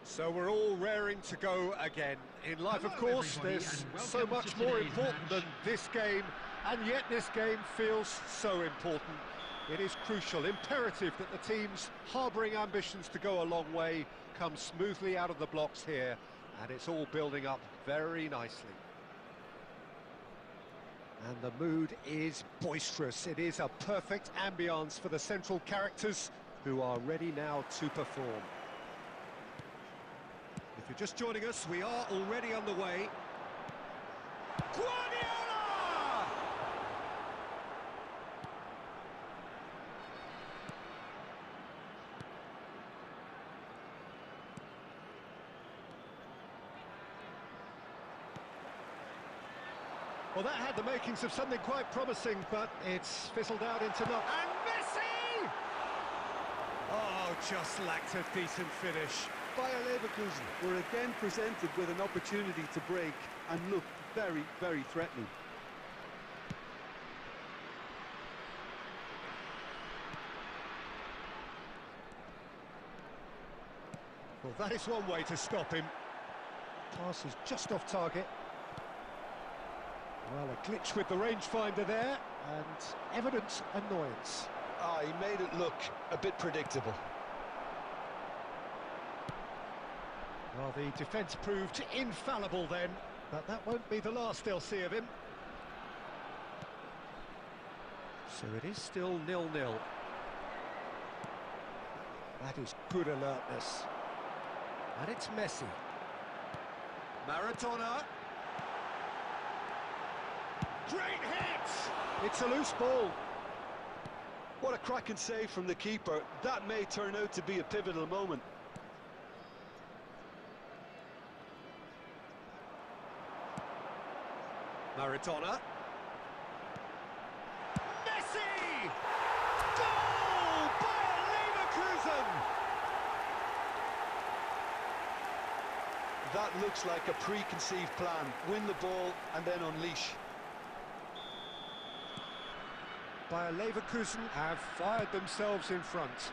So we're all raring to go again. In life, of course, there's so much more important than this game, and yet this game feels so important. It is crucial, imperative that the teams harbouring ambitions to go a long way come smoothly out of the blocks here, and it's all building up very nicely. And the mood is boisterous. It is a perfect ambience for the central characters who are ready now to perform. If you're just joining us, we are already underway. Guardiola! Well, that had the makings of something quite promising, but it's fizzled out into nothing. And Messi! Oh, just lacked a decent finish. Bayer Leverkusen were again presented with an opportunity to break and look very, very threatening. Well, that is one way to stop him. Pass is just off target. Well, a glitch with the rangefinder there, and evident annoyance. Ah, he made it look a bit predictable. Well, the defence proved infallible then, but that won't be the last they'll see of him. So it is still 0-0. That is good alertness. And it's Messi. Maradona. Great hit! It's a loose ball. What a cracking save from the keeper. That may turn out to be a pivotal moment. Maradona. Messi! Goal! Bayer Leverkusen! That looks like a preconceived plan. Win the ball and then unleash. Bayer Leverkusen have fired themselves in front.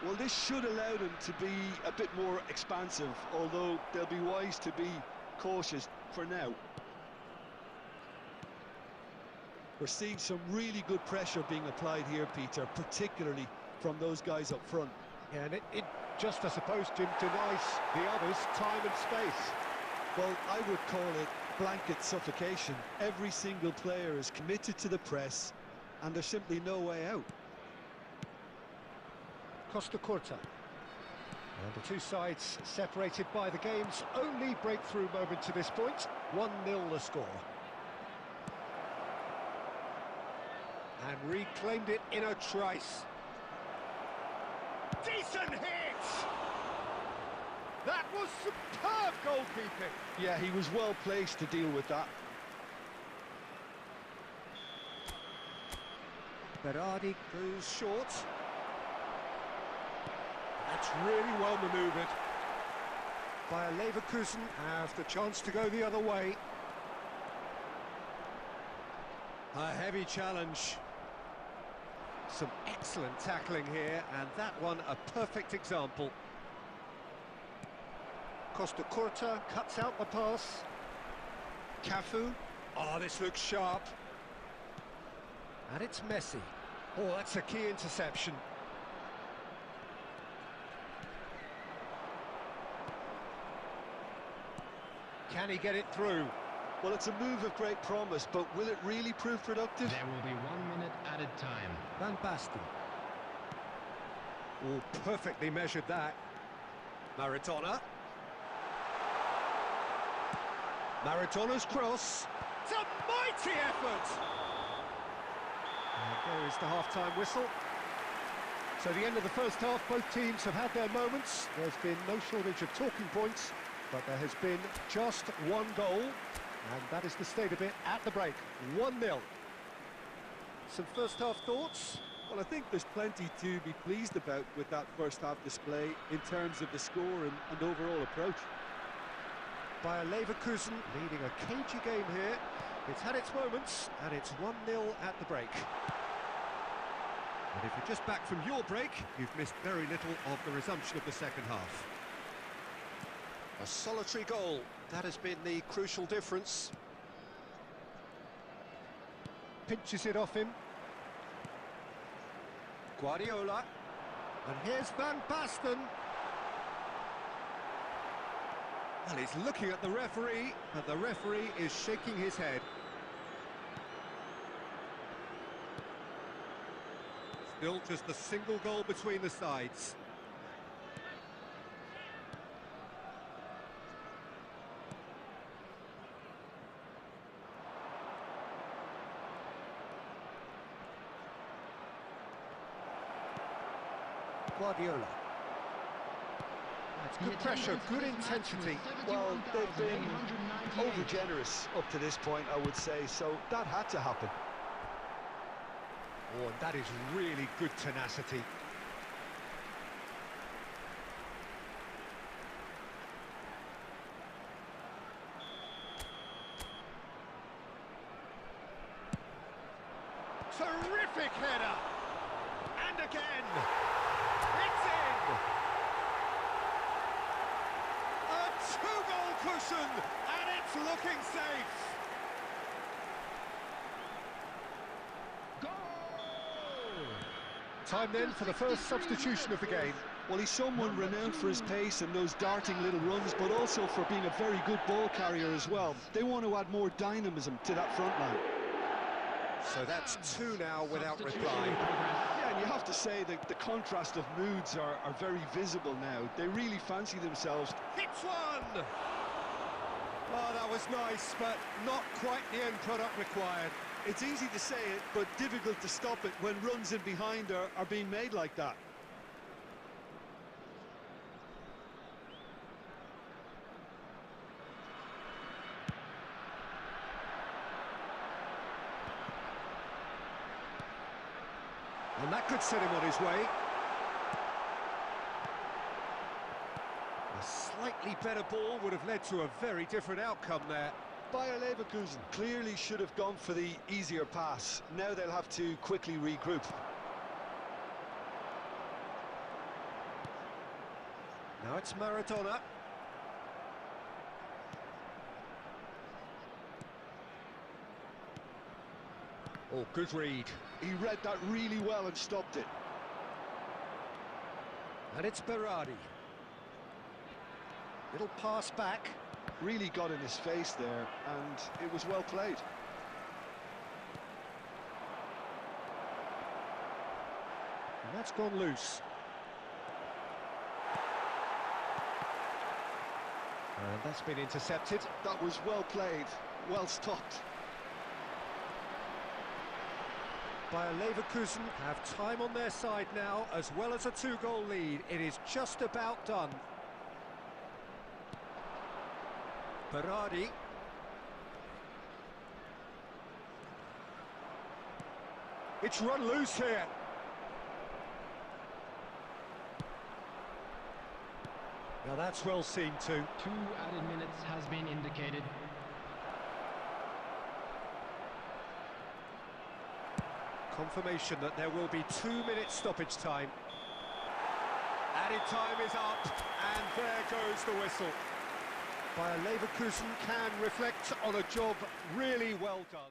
Well, this should allow them to be a bit more expansive, although they'll be wise to be cautious for now. We're seeing some really good pressure being applied here, Peter, particularly from those guys up front. Yeah, and it just, I suppose, Jim, denies the others time and space. Well, I would call it blanket suffocation. Every single player is committed to the press, and there's simply no way out. Costa Curta. And the two sides separated by the game's only breakthrough moment to this point. 1-0 the score. And reclaimed it in a trice. Decent hit! That was superb goalkeeping. Yeah, he was well placed to deal with that. Berardi goes short. That's really well manoeuvred. Bayer Leverkusen have the chance to go the other way. A heavy challenge. Some excellent tackling here, and that one a perfect example. Costa Curta cuts out the pass. Cafu. Oh, this looks sharp. And it's Messi. Oh, that's a key interception. Can he get it through? Well, it's a move of great promise, but will it really prove productive? There will be 1 minute added time. Van Basten. Oh, perfectly measured that. Maradona. Maradona's cross. It's a mighty effort! And there is the half-time whistle. So the end of the first half, both teams have had their moments. There's been no shortage of talking points, but there has been just one goal. And that is the state of it at the break. 1-0. Some first-half thoughts? Well, I think there's plenty to be pleased about with that first-half display in terms of the score and overall approach. Bayer Leverkusen leading a cagey game here. It's had its moments, and it's 1-0 at the break. And if you're just back from your break, you've missed very little of the resumption of the second half. A solitary goal, that has been the crucial difference. Pinches it off him. Guardiola. And here's Van Basten. And he's looking at the referee, and the referee is shaking his head. Still just a single goal between the sides. Guardiola. It's good pressure, good intensity. Well, they've been over-generous up to this point, I would say, so that had to happen. Oh, and that is really good tenacity. Terrific header! And again! It's in! A two-goal cushion, and it's looking safe! Time then for the first substitution of the game. Well, he's someone renowned for his pace and those darting little runs, but also for being a very good ball carrier as well. They want to add more dynamism to that front line. So that's two now without reply. Yeah, and you have to say that the contrast of moods are very visible now. They really fancy themselves. Hits one! Oh, that was nice, but not quite the end product required. It's easy to say it, but difficult to stop it when runs in behind are being made like that. And that could set him on his way. A slightly better ball would have led to a very different outcome there. Bayer Leverkusen clearly should have gone for the easier pass. Now they'll have to quickly regroup. Now it's Maradona. Oh, good read. He read that really well and stopped it. And it's Berardi. Little pass back. Really got in his face there, and it was well played. And that's gone loose. And that's been intercepted. That was well played, well stopped. Bayer Leverkusen have time on their side now, as well as a two-goal lead. It is just about done. Berardi. It's run loose here. Now that's well seen too. 2 added minutes has been indicated. Confirmation that there will be 2 minutes stoppage time. Added time is up, and there goes the whistle. Bayer Leverkusen can reflect on a job really well done.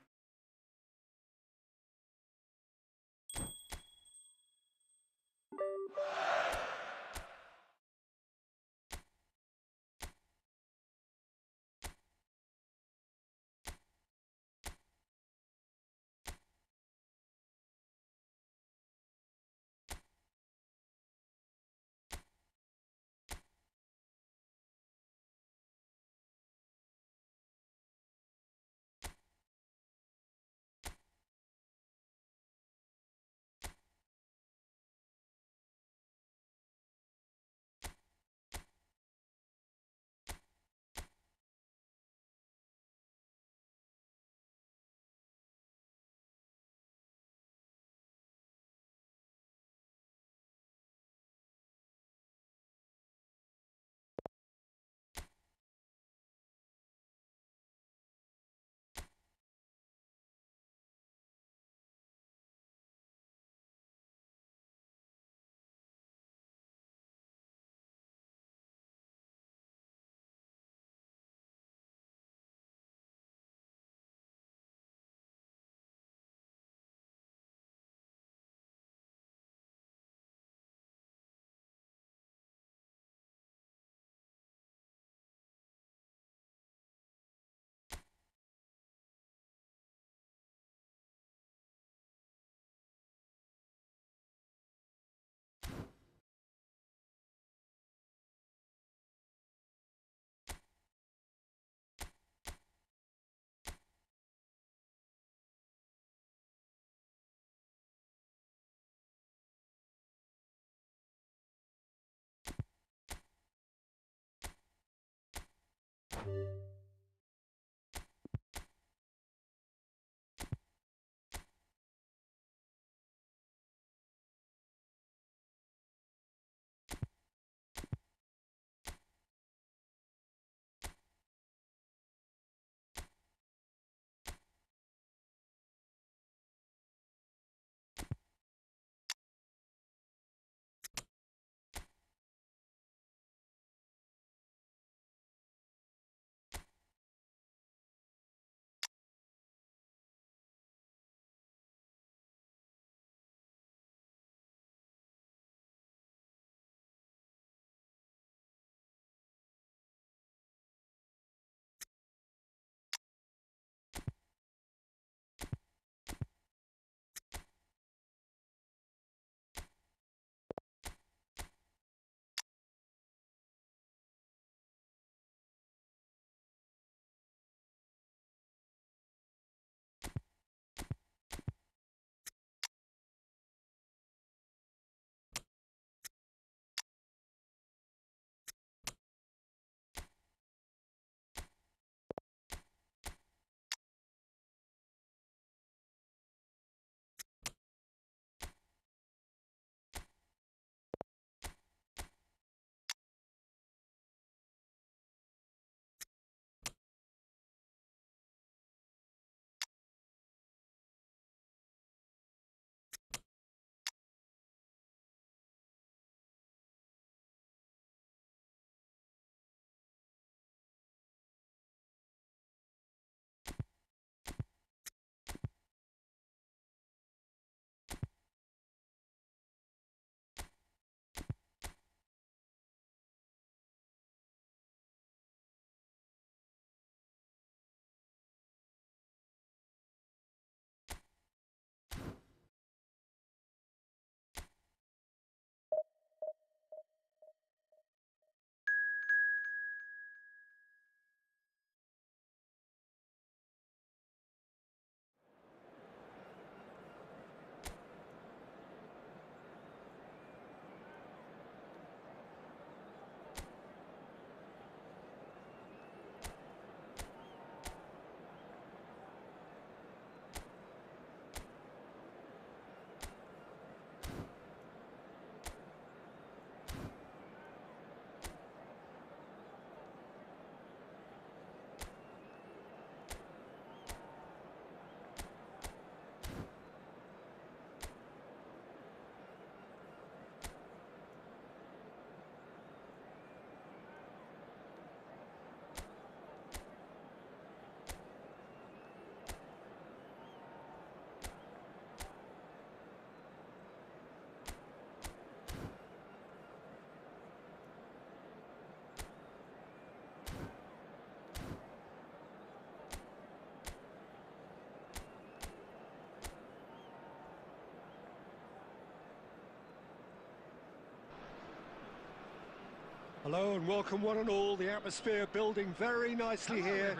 Hello and welcome one and all. The atmosphere building very nicely here.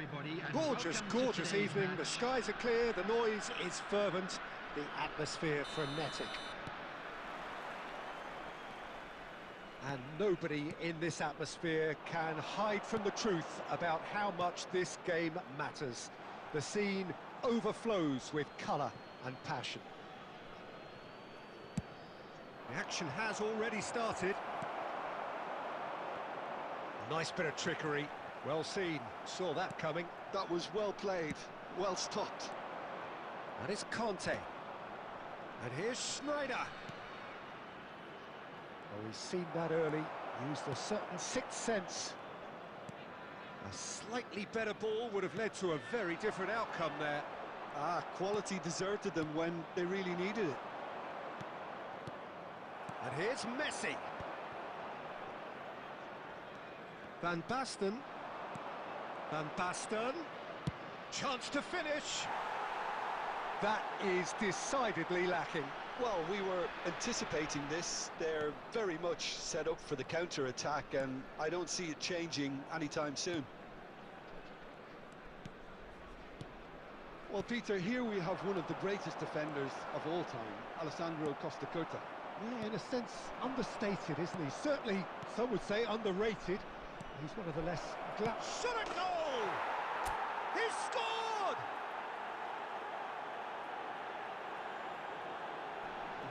Gorgeous, gorgeous evening. The skies are clear, the noise is fervent, the atmosphere frenetic. And nobody in this atmosphere can hide from the truth about how much this game matters. The scene overflows with colour and passion. The action has already started. Nice bit of trickery, well seen, saw that coming. That was well played, well stopped. And it's Conte. And here's Schneider. Oh, he's seen that early, used a certain sixth sense. A slightly better ball would have led to a very different outcome there. Quality deserted them when they really needed it. And here's Messi. Van Basten. Van Basten. Chance to finish. That is decidedly lacking. Well, we were anticipating this. They're very much set up for the counter-attack, and I don't see it changing anytime soon. Well, Peter, here we have one of the greatest defenders of all time, Alessandro Costa Curta. Yeah, in a sense, understated, isn't he? Certainly, some would say underrated. He's one of the less... Shot at goal!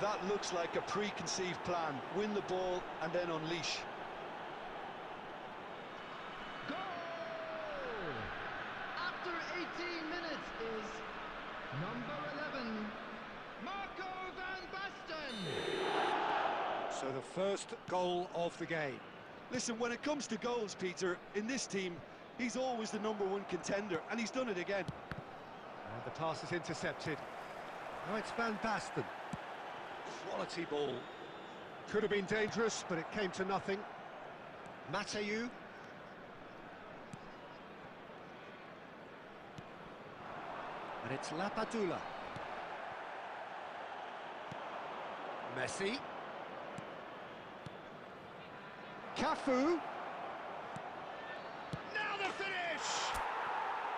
That looks like a preconceived plan. Win the ball and then unleash. Goal! After 18 minutes is number 11, Marco van Basten. So the first goal of the game. Listen, when it comes to goals, Peter, in this team, he's always the #1 contender, and he's done it again. And the pass is intercepted. Now it's Van Basten. Quality ball. Could have been dangerous, but it came to nothing. Mateu. And it's Lapadula. Messi. Cafu. Now the finish!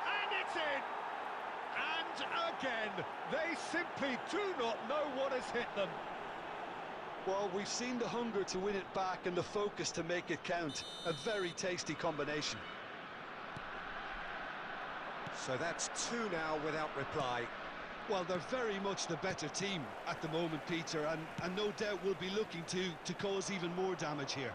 And it's in! And again, they simply do not know what has hit them. Well, we've seen the hunger to win it back and the focus to make it count. A very tasty combination. So that's 2 now without reply. Well, they're very much the better team at the moment, Peter, and no doubt will be looking to cause even more damage here.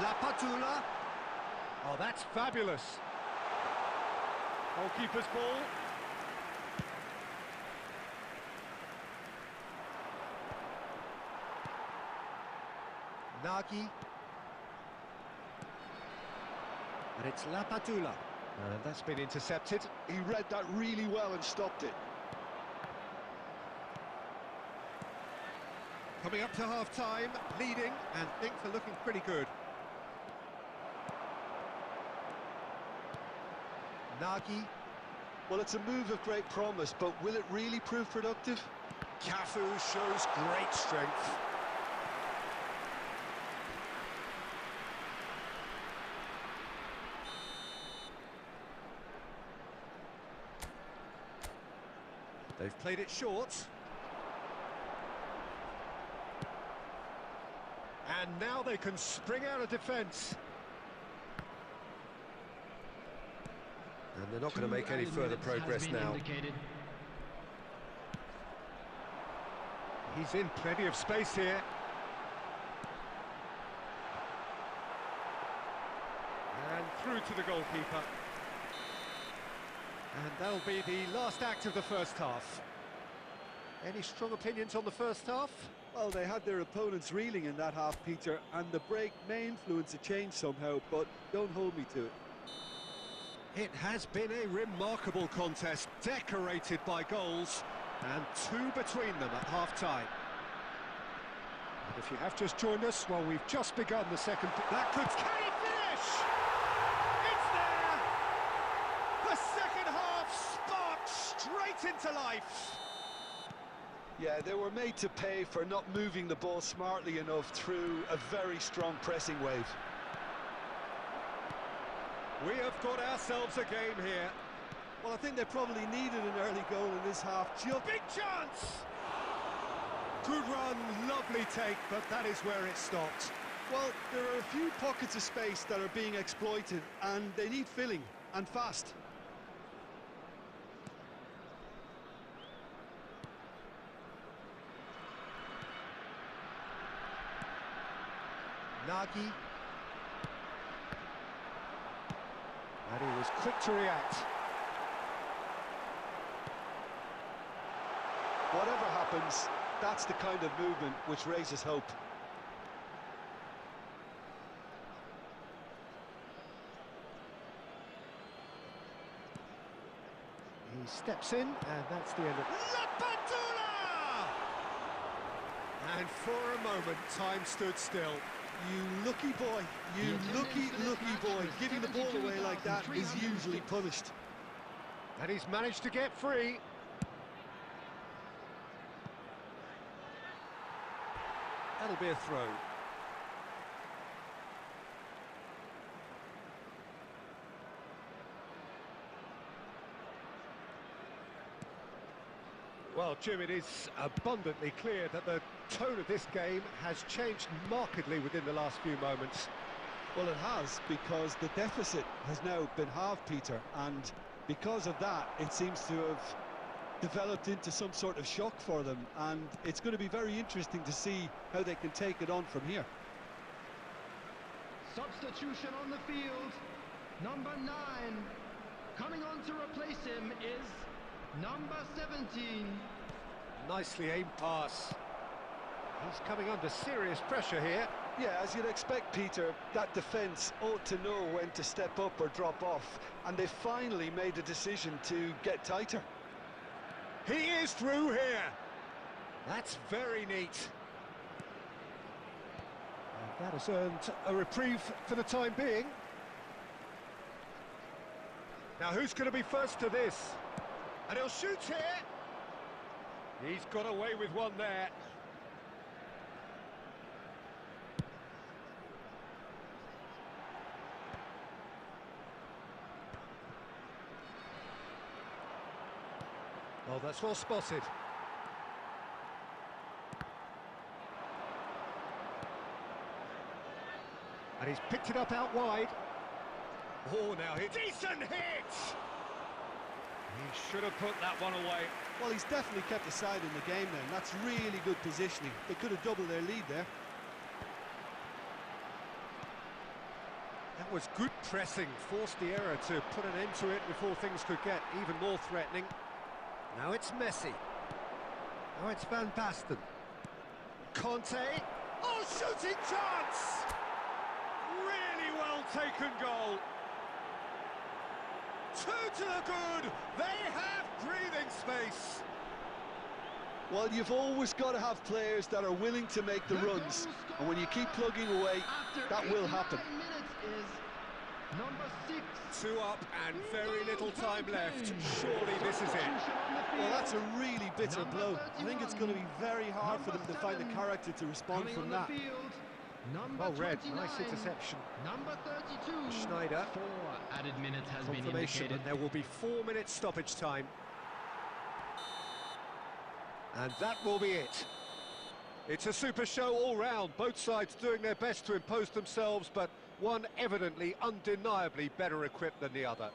Lapadula. Oh, that's fabulous. Goalkeeper's ball. Nagy. And it's Lapadula. And that's been intercepted. He read that really well and stopped it. Coming up to half-time, leading, and things are looking pretty good. Nagy. Well, it's a move of great promise, but will it really prove productive? Cafu shows great strength. They've played it short. And now they can spring out of defence. And they're not going to make any further progress now. He's in plenty of space here. And through to the goalkeeper. And that'll be the last act of the first half. Any strong opinions on the first half? Well, they had their opponents reeling in that half, Peter, and the break may influence a change somehow, but don't hold me to it. It has been a remarkable contest, decorated by goals, and 2 between them at half-time. And if you have just joined us, well, we've just begun the second... That could... Can he finish? It's there! The second half sparked straight into life. Yeah, they were made to pay for not moving the ball smartly enough through a very strong pressing wave. We have got ourselves a game here. Well, I think they probably needed an early goal in this half. Big chance! Good run, lovely take, but that is where it stopped. Well, there are a few pockets of space that are being exploited, and they need filling, and fast. Nagy. And he was quick to react. Whatever happens, that's the kind of movement which raises hope. He steps in, and that's the end of... Lapadula! And for a moment, time stood still. You lucky boy, you lucky boy. Giving the ball away like that is usually punished. And he's managed to get free. That'll be a throw. Well, Jim, it is abundantly clear that the tone of this game has changed markedly within the last few moments. Well, it has, because the deficit has now been halved, Peter, and because of that, it seems to have developed into some sort of shock for them, and it's going to be very interesting to see how they can take it on from here. Substitution on the field. Number 9. Coming on to replace him is number 17. Nicely aimed pass. He's coming under serious pressure here. Yeah, as you'd expect, Peter, that defence ought to know when to step up or drop off, and they finally made a decision to get tighter. He is through here. That's very neat. And that has earned a reprieve for the time being. Now who's going to be first to this? And he'll shoot here. He's got away with one there. Oh, that's well spotted. And he's picked it up out wide. Oh, now hit. Decent hit! He should have put that one away. Well, he's definitely kept the side in the game then. That's really good positioning. They could have doubled their lead there. That was good pressing. Forced the error to put an end to it before things could get even more threatening. Now it's Messi. Now it's Van Basten. Conte. Oh, shooting chance! Really well taken goal. 2 to the good. They have breathing space. Well, you've always got to have players that are willing to make the runs. And when you keep plugging away, that will happen. Number 6. 2 up and very little time left. Surely this is it. Well, that's a really bitter blow. I think it's going to be very hard for them to find the character to respond from that. Well read, nice interception. Number 32. Schneider. 4 added minutes has been Confirmation indicated. that there will be 4 minutes stoppage time. And that will be it. It's a super show all round. Both sides doing their best to impose themselves, but one evidently, undeniably better equipped than the other.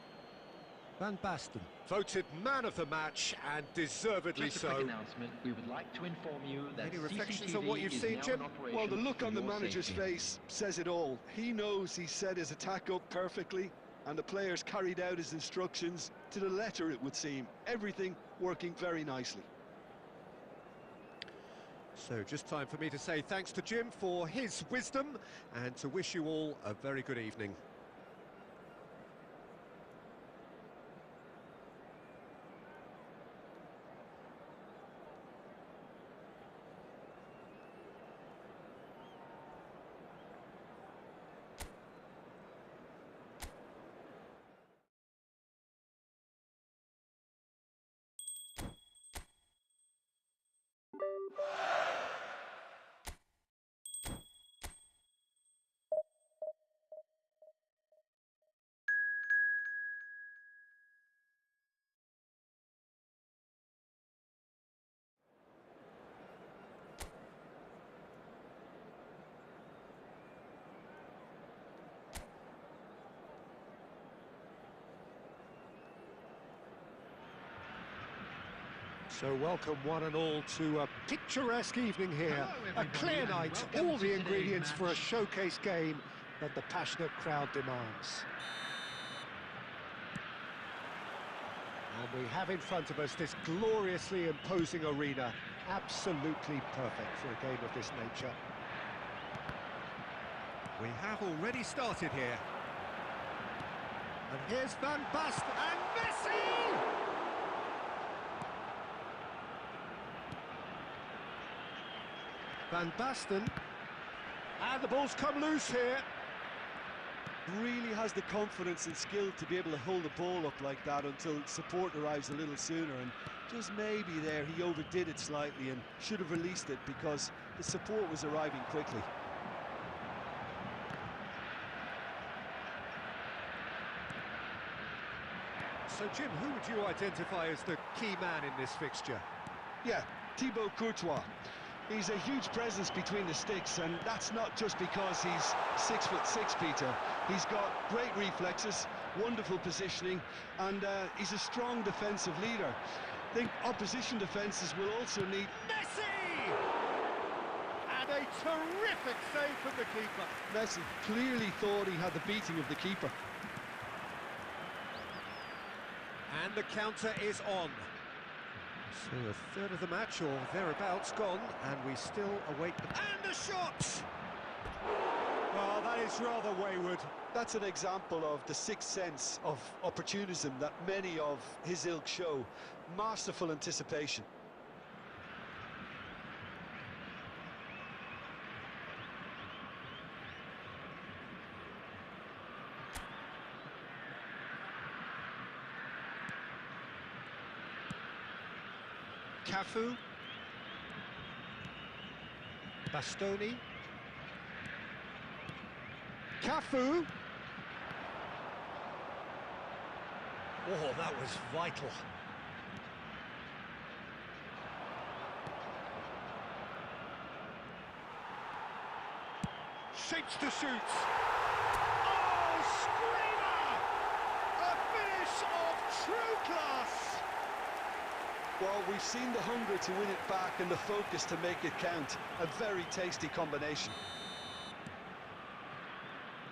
Van Basten, voted man of the match, and deservedly Just a quick so. announcement. We would like to inform you that Any reflections CCTV on what you've is seen, now Jim? in operation Well, the look for on the your manager's safety. face says it all. He knows he set his attack up perfectly, and the players carried out his instructions to the letter, it would seem. Everything working very nicely. So just time for me to say thanks to Jim for his wisdom and to wish you all a very good evening. So welcome one and all to a picturesque evening here. A clear night, all the ingredients for a showcase game that the passionate crowd demands. And we have in front of us this gloriously imposing arena, absolutely perfect for a game of this nature. We have already started here. And here's Van Basten and Messi! Van Basten, and the ball's come loose here. Really has the confidence and skill to be able to hold the ball up like that until support arrives a little sooner, and just maybe there he overdid it slightly and should have released it because the support was arriving quickly. So Jim, who would you identify as the key man in this fixture? Yeah, Thibaut Courtois. He's a huge presence between the sticks, and that's not just because he's 6'6", Peter. He's got great reflexes, wonderful positioning, and he's a strong defensive leader. I think opposition defences will also need... Messi! And a terrific save from the keeper. Messi clearly thought he had the beating of the keeper. And the counter is on. So a third of the match or thereabouts gone, and we still await the... And the shot! Well, that is rather wayward. That's an example of the sixth sense of opportunism that many of his ilk show. Masterful anticipation. Cafu, Bastoni, Cafu. Oh, that was vital. Shapes to shoot. Oh, screamer! A finish of true class. Well, we've seen the hunger to win it back and the focus to make it count. A very tasty combination.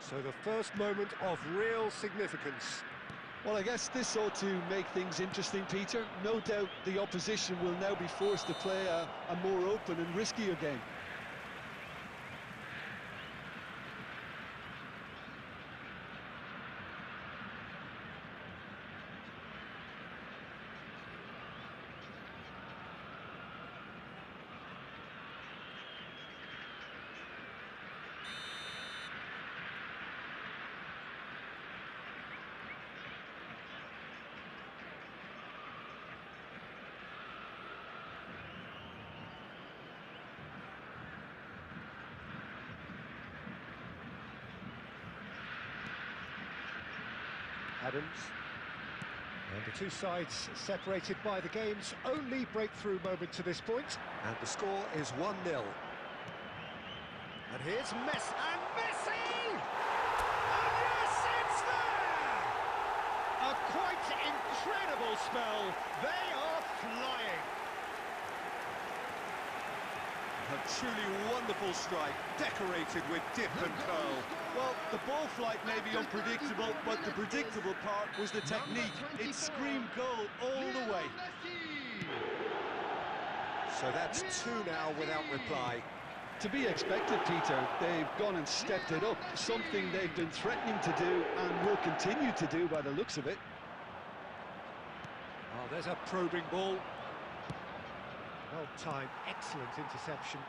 So the first moment of real significance. Well, I guess this ought to make things interesting, Peter. No doubt the opposition will now be forced to play a more open and riskier game. Adams. And the two sides separated by the game's only breakthrough moment to this point. And the score is 1-0. And here's Messi. And Messi! And yes, it's there! A quite incredible spell. They are flying. A truly wonderful strike, decorated with dip and curl. Well, the ball flight may be unpredictable, but the predictable part was the technique. It screamed goal all the way. So that's two now without reply. To be expected, Peter. They've gone and stepped it up, something they've been threatening to do and will continue to do by the looks of it. Oh, there's a probing ball. Well timed, excellent interception.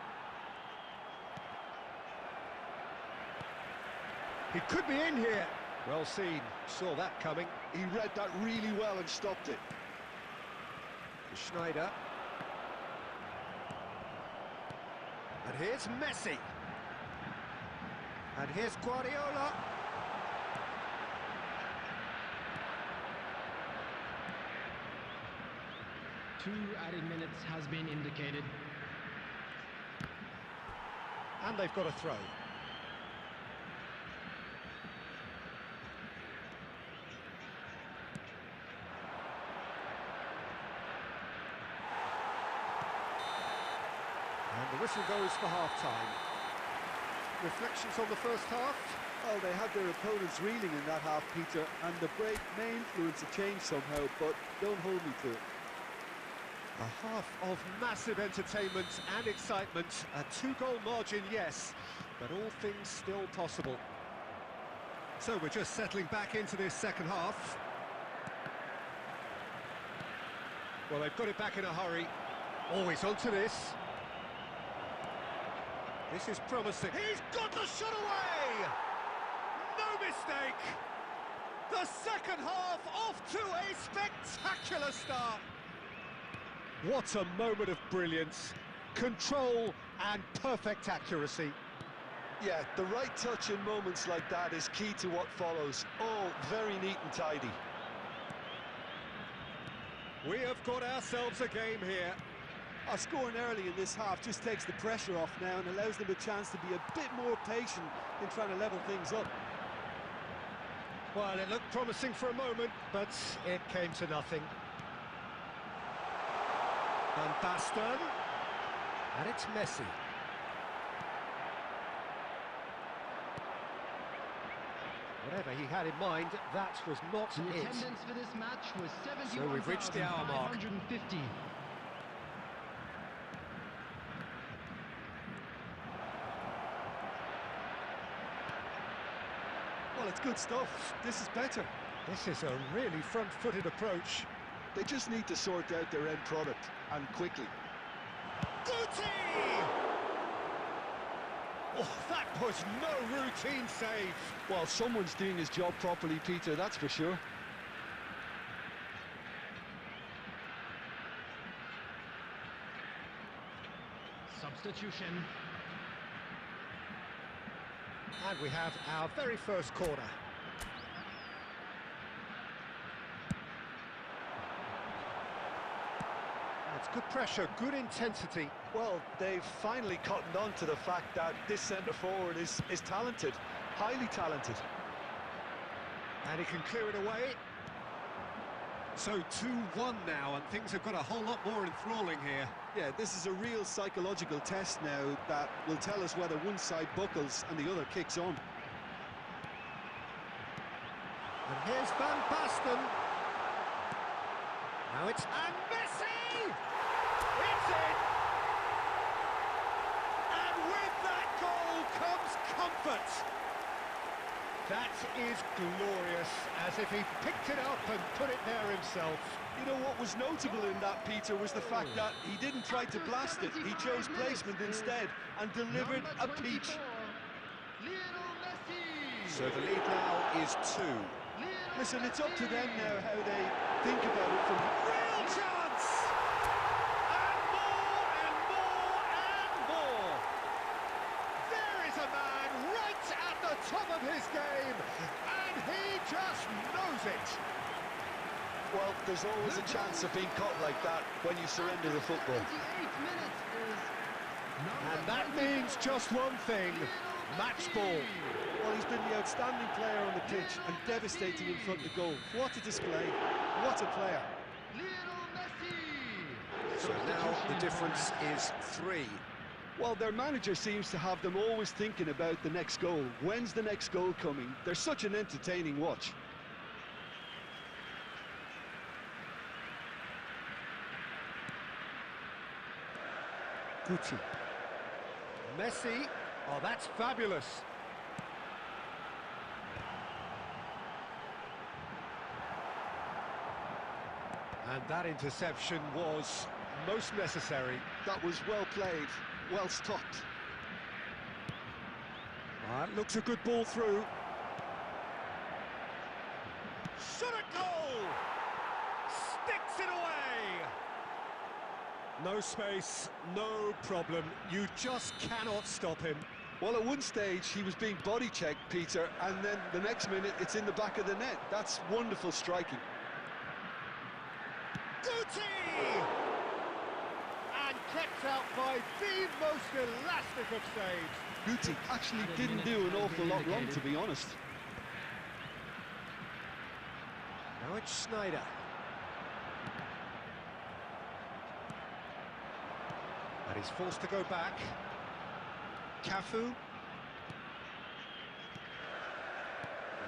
He could be in here. Well seen, saw that coming. He read that really well and stopped it. Schneider. And here's Messi. And here's Guardiola. Two added minutes has been indicated. And they've got a throw. And the whistle goes for half-time. Reflections on the first half? Well, they had their opponents reeling in that half, Peter, and the break may influence a change somehow, but don't hold me to it. A half of massive entertainment and excitement. A two-goal margin, yes, but all things still possible. So we're just settling back into this second half. Well, they've got it back in a hurry. Always onto this. This is promising. He's got the shot away! No mistake! The second half off to a spectacular start. What a moment of brilliance, control and perfect accuracy. Yeah, the right touch in moments like that is key to what follows. All very neat and tidy. We have got ourselves a game here. Scoring early in this half just takes the pressure off now and allows them a chance to be a bit more patient in trying to level things up. Well, it looked promising for a moment, but it came to nothing. Van Basten, and it's Messi. Whatever he had in mind, that was not The it. attendance for this match was So we've reached the hour mark. 71,550. Well, it's good stuff. This is better. This is a really front-footed approach. They just need to sort out their end product, and quickly. Guti! Oh, that was no routine save. Well, someone's doing his job properly, Peter, that's for sure. Substitution. And we have our very first corner. It's good pressure, good intensity. Well, they've finally cottoned on to the fact that this centre-forward is talented, highly talented. And he can clear it away. So 2-1 now, and things have got a whole lot more enthralling here. Yeah, this is a real psychological test now that will tell us whether one side buckles and the other kicks on. And here's Van Basten. Now it's... And Messi! It's in! And with that goal comes comfort. That is glorious, as if he picked it up and put it there himself. You know what was notable in that, Peter, was the fact that he didn't try to blast it. He chose placement instead and delivered a peach. So the lead now is 2. Listen, it's up to them now how they think about it from... Real chance! And more and more and more! There is a man right at the top of his game, and he just knows it. Well, there's always a chance of being caught like that when you surrender the football. And that means just one thing, match ball. Well, he's been the outstanding player on the pitch and devastating in front of the goal. What a display, what a player. So now the difference is 3. Well, their manager seems to have them always thinking about the next goal. When's the next goal coming? They're such an entertaining watch. Guti. Messi. Oh, that's fabulous. And that interception was most necessary. That was well played, well stopped. That looks a good ball through. Shot a goal! Sticks it away! No space, no problem. You just cannot stop him. Well, at one stage, he was being body-checked, Peter, and then the next minute, it's in the back of the net. That's wonderful striking. Guti! And kept out by the most elastic of saves. Guti actually didn't do an awful lot wrong, to be honest. Now it's Schneider. And he's forced to go back. Cafu.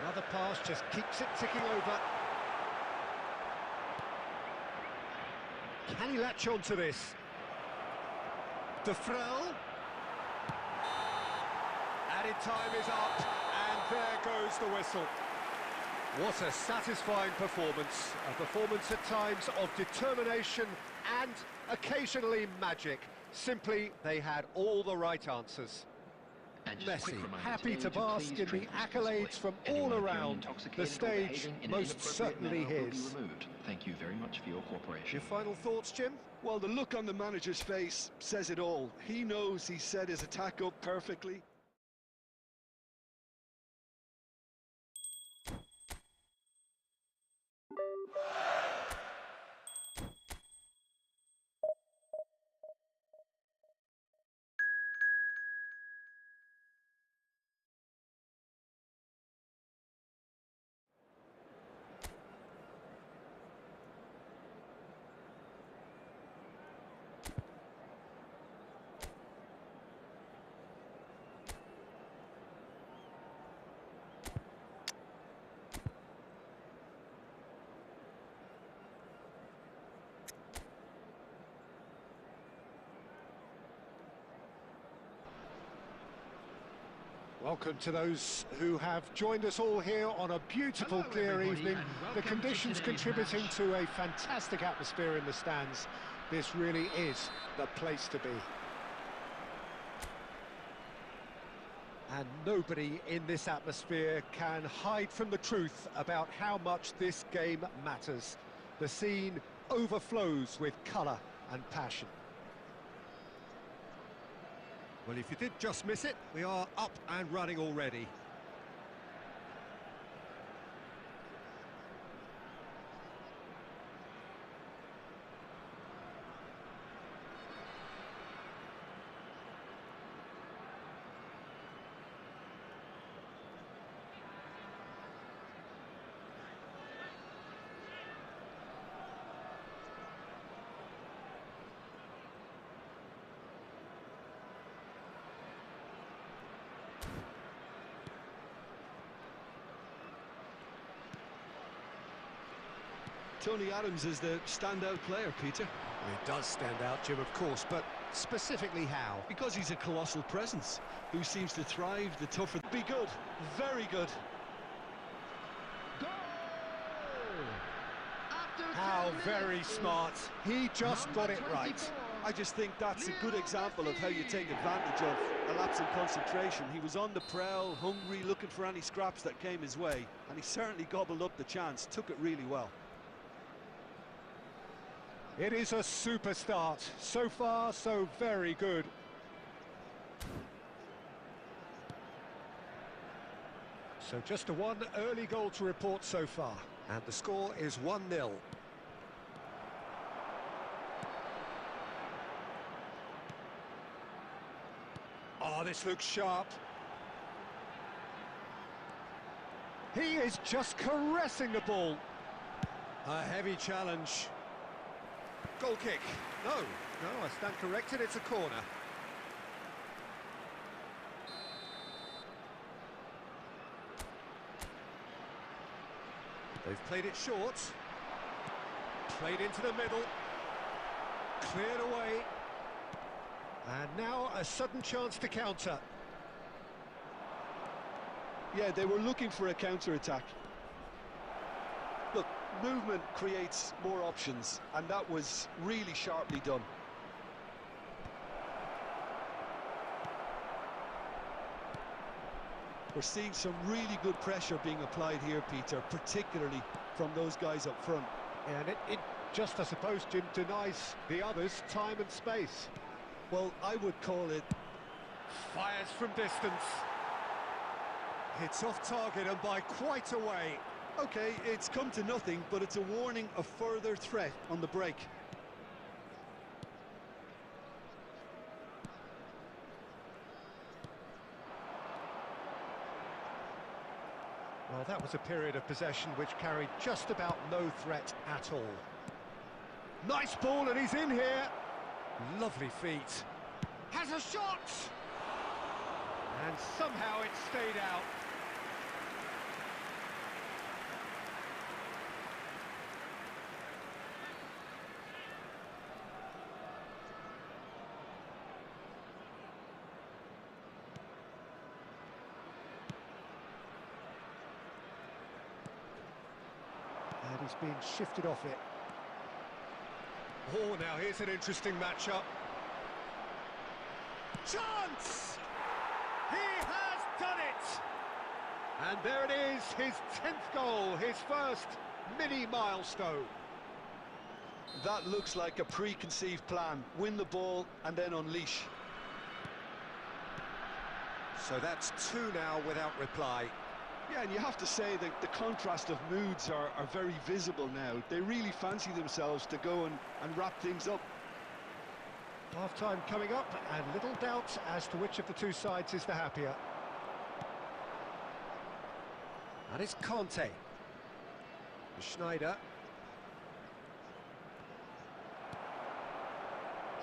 Another pass just keeps it ticking over. Can he latch on to this? De Vrel. Added time is up, and there goes the whistle. What a satisfying performance. A performance at times of determination and occasionally magic. Simply, they had all the right answers. Messi, happy to bask in the accolades from all around. The stage most certainly his. Thank you very much for your cooperation. Your final thoughts, Jim? Well, the look on the manager's face says it all. He knows he set his attack up perfectly. Welcome to those who have joined us all here on a beautiful, Hello, clear everybody, evening. and The welcome to conditions today's contributing match. to a fantastic atmosphere in the stands. This really is the place to be. And nobody in this atmosphere can hide from the truth about how much this game matters. The scene overflows with colour and passion. Well, if you did just miss it, we are up and running already. Tony Adams is the standout player, Peter. Well, he does stand out, Jim, of course, but specifically how? Because he's a colossal presence who seems to thrive the tougher. Be good, very good. Goal! After How 10 very minutes is smart. He just got it right. 24. I just think that's a good example of how you take advantage of a lapse in concentration. He was on the prowl, hungry, looking for any scraps that came his way, and he certainly gobbled up the chance, took it really well. It is a super start. So far, so very good. So just a one early goal to report so far. And the score is 1-0. Oh, this looks sharp. He is just caressing the ball. A heavy challenge. Goal kick. No, I stand corrected, it's a corner. They've played it short. Played into the middle. Cleared away. And now a sudden chance to counter. Yeah, they were looking for a counter-attack. Look, movement creates more options, and that was really sharply done. We're seeing some really good pressure being applied here, Peter, particularly from those guys up front. And it just, I suppose, Jim, denies the others time and space. Well, I would call it... Fires from distance. It's off target and by quite a way. Okay, it's come to nothing, but it's a warning of further threat on the break. Well, that was a period of possession which carried just about no threat at all. Nice ball, and he's in here. Lovely feet. Has a shot! And somehow it stayed out. And he's being shifted off it. Oh, now here's an interesting matchup. Chance! He has done it! And there it is, his 10th goal, his first mini milestone. That looks like a preconceived plan. Win the ball and then unleash. So that's 2 now without reply. Yeah, and you have to say that the contrast of moods are very visible now. They really fancy themselves to go and wrap things up. Half-time coming up, and little doubt as to which of the two sides is the happier. And it's Conte. Schneider.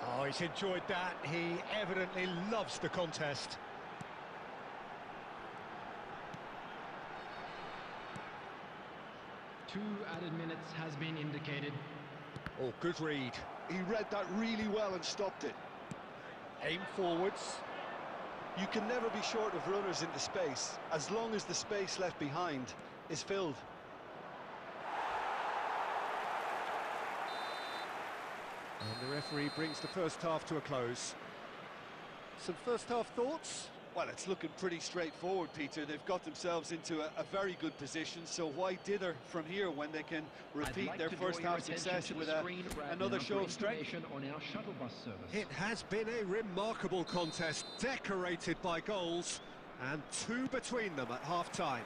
Oh, he's enjoyed that. He evidently loves the contest. Two added minutes has been indicated. Oh, good read. He read that really well and stopped it. Aim forwards. You can never be short of runners into space, as long as the space left behind is filled. And the referee brings the first half to a close. Some first half thoughts? Well, it's looking pretty straightforward, Peter. They've got themselves into a very good position, so why dither from here when they can repeat their first half success with another show of strength? On our shuttle bus service. It has been a remarkable contest, decorated by goals, and 2 between them at half-time.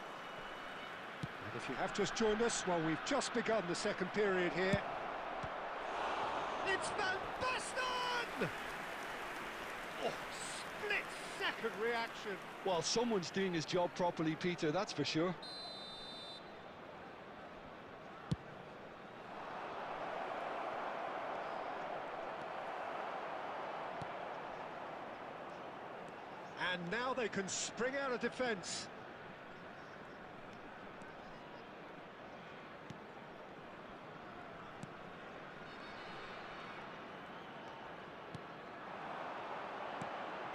And if you have just joined us, well, we've just begun the second period here. It's Van Basten! Oh, split-second reaction. Well, someone's doing his job properly, Peter, that's for sure. And now they can spring out of defence.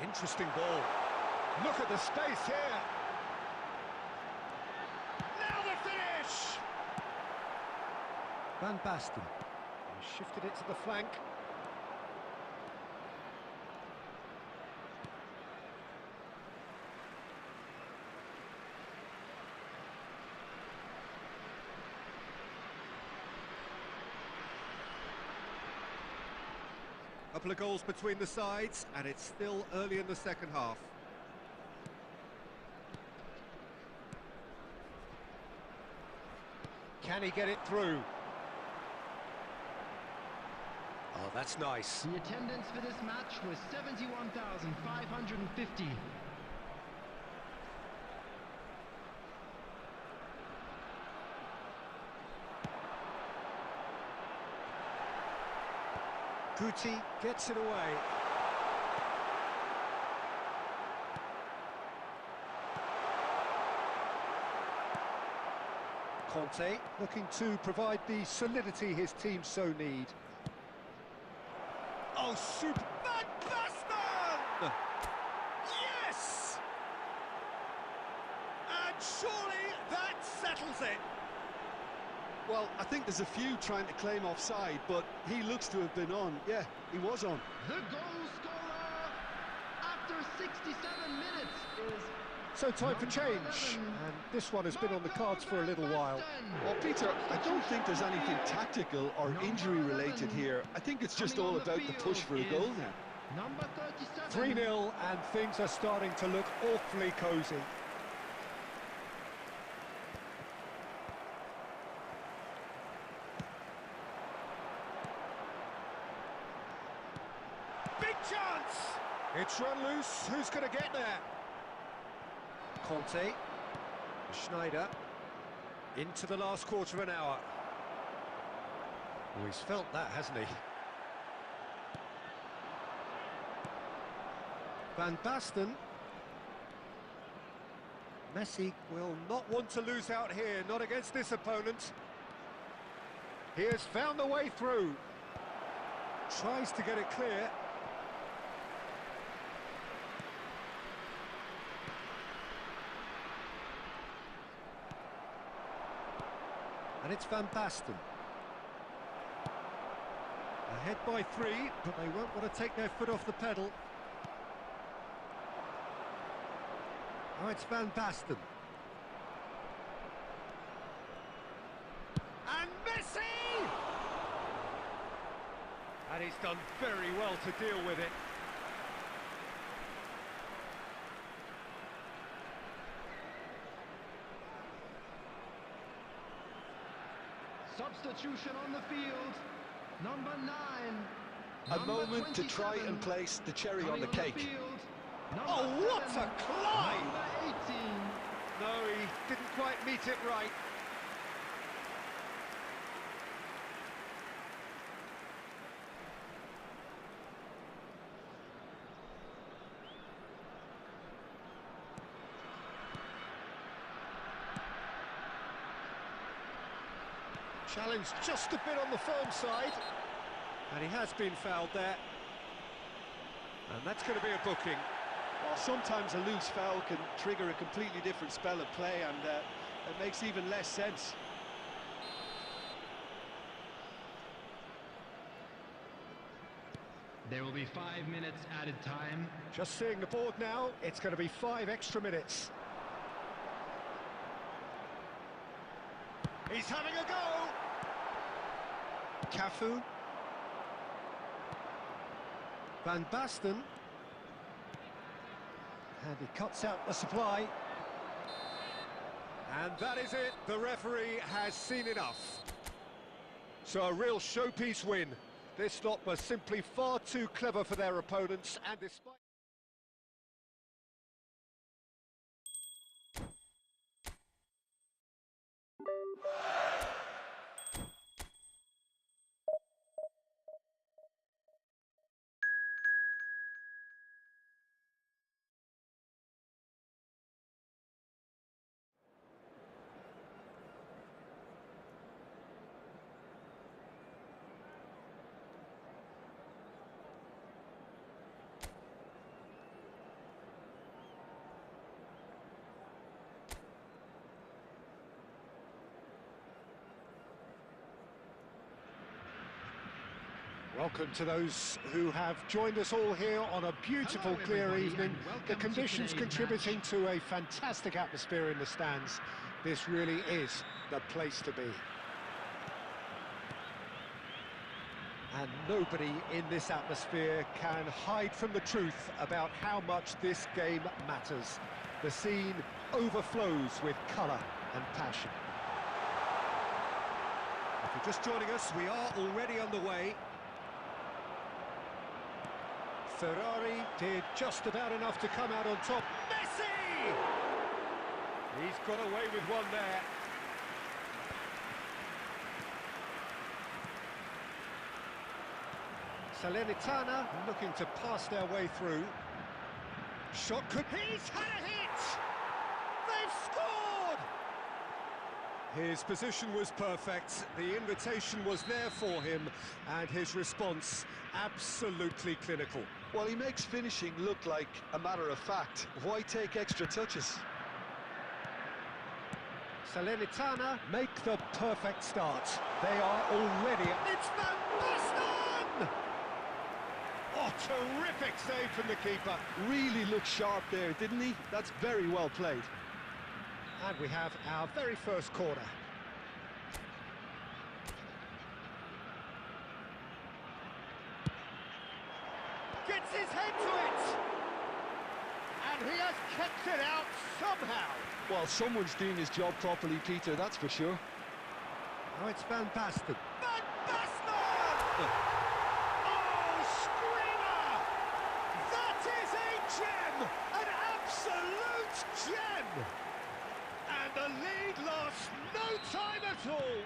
Interesting ball. Look at the space here. Now the finish! Van Basten. He shifted it to the flank. Couple of goals between the sides, and it's still early in the second half. Can he get it through? Oh, that's nice. The attendance for this match was 71,550. Guti gets it away. Conte looking to provide the solidity his team so need. Oh, super! Van Basten! Yes! And surely that settles it. Well, I think there's a few trying to claim offside, but he looks to have been on. Yeah, he was on. The goal scorer after 67 minutes is... So time for change, and this one has been on the cards for a little while. Well, Peter, I don't think there's anything tactical or injury-related here. I think it's just all about the push for a goal now. Number 37. 3-0, and things are starting to look awfully cosy. Big chance! It's run loose. Who's going to get there? Conte, Schneider, into the last quarter of an hour. Oh, he's felt that, hasn't he? Van Basten. Messi will not want to lose out here, not against this opponent. He has found the way through. Tries to get it clear. And it's Van Basten. Ahead by 3, but they won't want to take their foot off the pedal. Oh, it's Van Basten. And Messi! And he's done very well to deal with it. Substitution on the field. Number 9. A Number moment to try 27. and place the cherry on the cake. Oh, what a climb! Number 18. No, he didn't quite meet it right. Challenge just a bit on the firm side. And he has been fouled there. And that's going to be a booking. Well, sometimes a loose foul can trigger a completely different spell of play, and it makes even less sense. There will be 5 minutes added time. Just seeing the board now, it's going to be 5 extra minutes. He's having a go! Cafu. Van Basten. And he cuts out the supply. And that is it. The referee has seen enough. So a real showpiece win. This lot was simply far too clever for their opponents, and despite... Welcome to those who have joined us all here on a beautiful, clear evening. The conditions contributing to a fantastic atmosphere in the stands. This really is the place to be. And nobody in this atmosphere can hide from the truth about how much this game matters. The scene overflows with colour and passion. If you're just joining us, we are already underway. Ferrari did just about enough to come out on top. Messi! He's got away with one there. Salernitana looking to pass their way through. Shot could... He's had a hit! They've scored! His position was perfect, the invitation was there for him, and his response absolutely clinical. Well, he makes finishing look like a matter of fact. Why take extra touches? Salernitana make the perfect start. They are already... It's Van Basten! Oh, terrific save from the keeper. Really looked sharp there, didn't he? That's very well played. And we have our very first corner. Gets his head to it! And he has kept it out somehow. Well, someone's doing his job properly, Peter, that's for sure. Now it's Van Basten. Van Basten! Oh, screamer! That is a gem! An absolute gem! And the lead lost no time at all.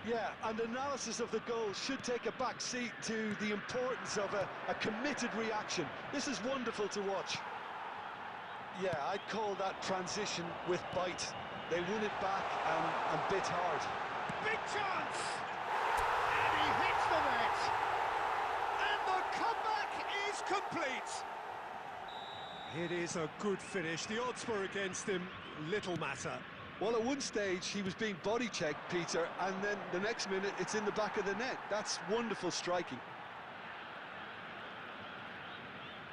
Yeah, and analysis of the goal should take a back seat to the importance of a committed reaction. This is wonderful to watch. Yeah, I'd call that transition with bite. They won it back and bit hard. Big chance! And he hits the net! And the comeback is complete! It is a good finish. The odds were against him. Little matter. Well, at one stage, he was being body-checked, Peter, and then the next minute, it's in the back of the net. That's wonderful striking.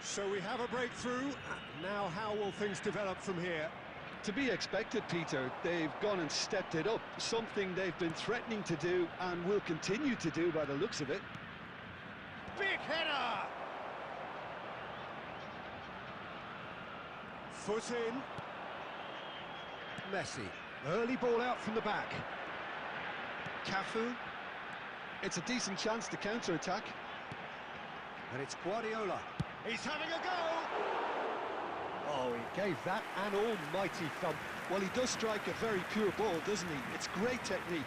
So we have a breakthrough. Now how will things develop from here? To be expected, Peter. They've gone and stepped it up. Something they've been threatening to do and will continue to do by the looks of it. Big header! Foot in. Messi. Early ball out from the back. Cafu. It's a decent chance to counter-attack. And it's Guardiola. He's having a go! Oh, he gave that an almighty thump. Well, he does strike a very pure ball, doesn't he? It's great technique.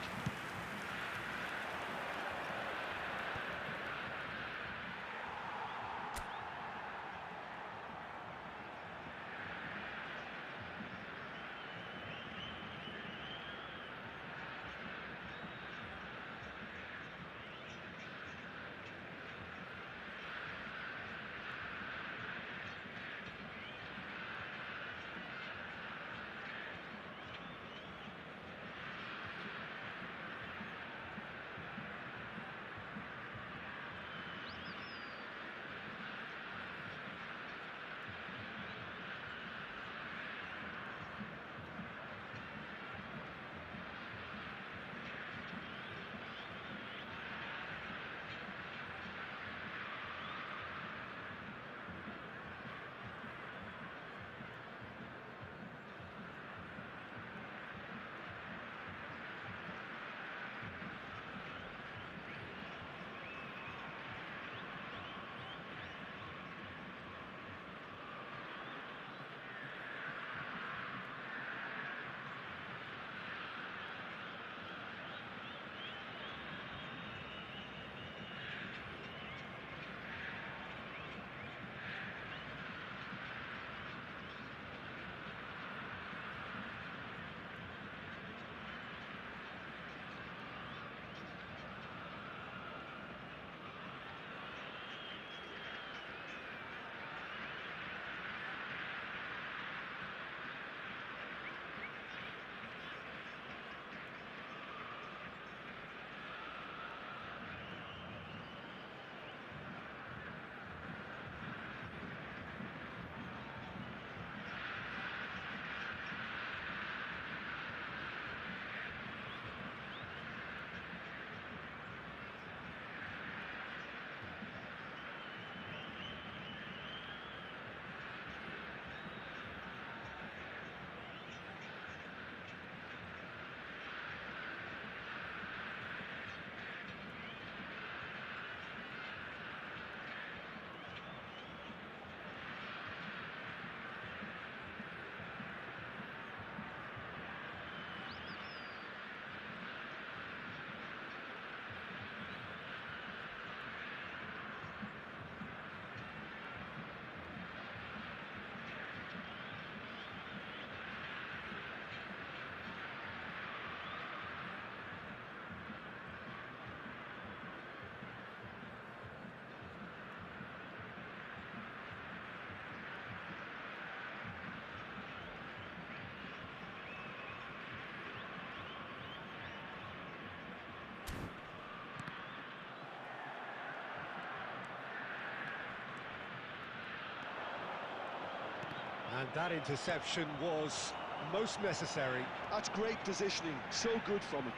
And that interception was most necessary. That's great positioning, so good from him.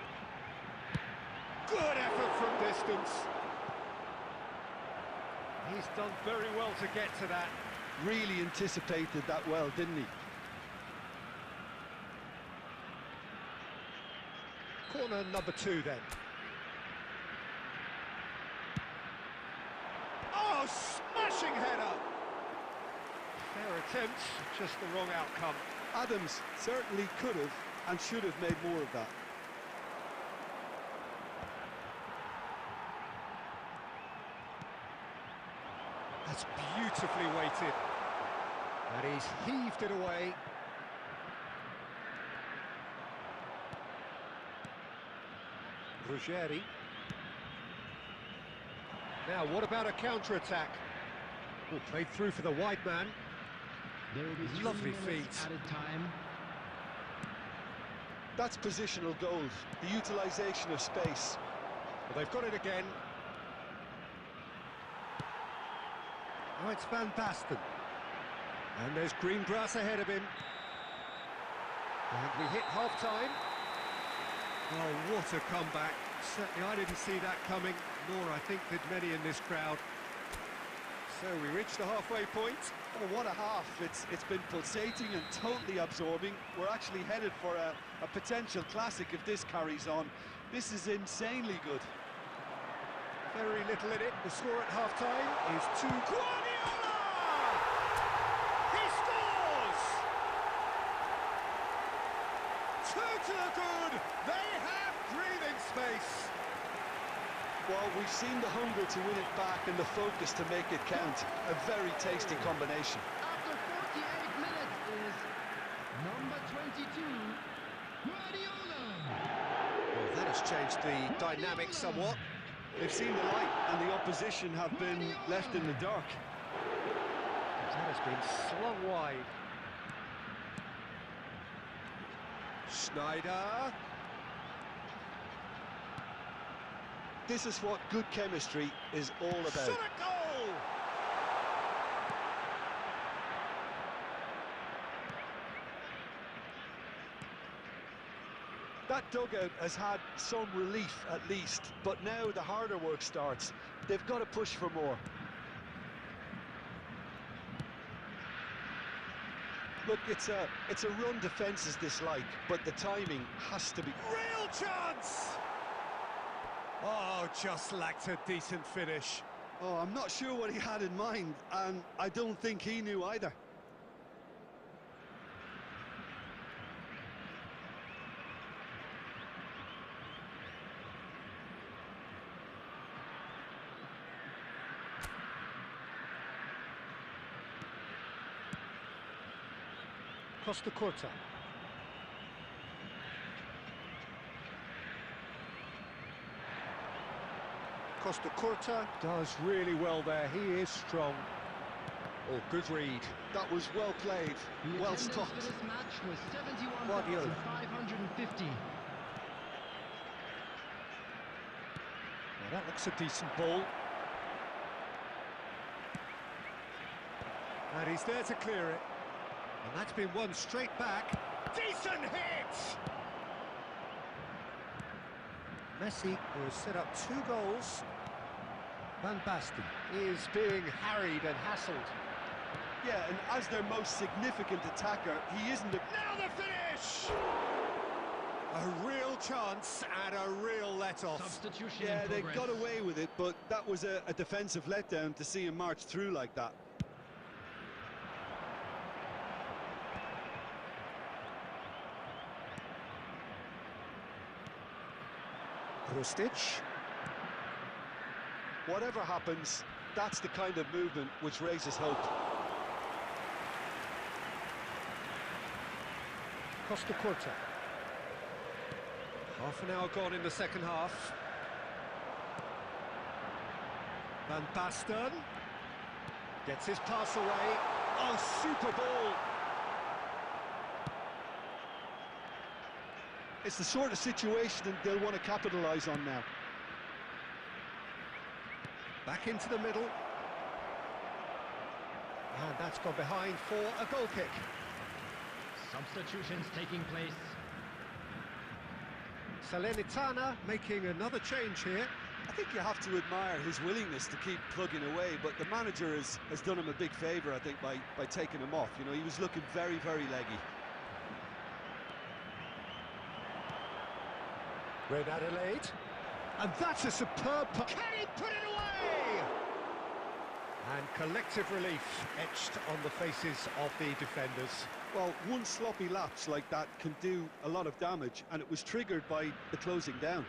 Good effort from distance. He's done very well to get to that. Really anticipated that well, didn't he? Corner number 2 then. Oh, smashing header! Fair attempt, just the wrong outcome. Adams certainly could have and should have made more of that. That's beautifully weighted. And he's heaved it away. Ruggeri. Now, what about a counter-attack? Oh, played through for the wide man. There will be Lovely 3 minutes feet. added time. That's positional goals, the utilisation of space. Well, they've got it again. Oh, it's Van Basten. And there's green grass ahead of him. And we hit half-time. Oh, what a comeback. Certainly I didn't see that coming, nor I think did many in this crowd. So we reached the halfway point. Oh, what a half. It's been pulsating and totally absorbing. We're actually headed for a potential classic if this carries on. This is insanely good. Very little in it. The score at half-time is 2. Guardiola! He scores! 2 to the good. They have breathing space. Well, we've seen the hunger to win it back and the focus to make it count. A very tasty combination. After 48 minutes is number 22, Guardiola. Well, that has changed the dynamic somewhat. They've seen the light and the opposition have been left in the dark. That has been slung wide. Schneider. This is what good chemistry is all about. Shot a goal! That dugout has had some relief at least, but now the harder work starts. They've got to push for more. Look, it's a run defences dislike, but the timing has to be... Real chance! Oh, just lacked a decent finish. Oh, I'm not sure what he had in mind, and I don't think he knew either. Costa Curta. Costa Curta does really well there. He is strong. Oh, good read. That was well played, The well attendance stopped. for this match was Guardiola. 71,550. Now that looks a decent ball. And he's there to clear it. And that's been won straight back. Decent hit! Messi, who has set up 2 goals. Van Basten is being harried and hassled. Yeah, and as their most significant attacker, he isn't a... Now the finish! A real chance and a real let-off. Substitution Yeah, in they progress. got away with it, but that was a defensive letdown to see him march through like that. Krustic. Whatever happens, that's the kind of movement which raises hope. Costa Curta. Half an hour gone in the second half. Van Basten gets his pass away. Oh, super ball! It's the sort of situation that they'll want to capitalise on now. Back into the middle. And that's gone behind for a goal kick. Substitutions taking place. Salernitana making another change here. I think you have to admire his willingness to keep plugging away, but the manager has done him a big favour, I think, by taking him off. You know, he was looking very, very leggy. Red Adelaide. And that's a superb... Can he put it away? And collective relief etched on the faces of the defenders. Well, one sloppy lapse like that can do a lot of damage, and it was triggered by the closing down.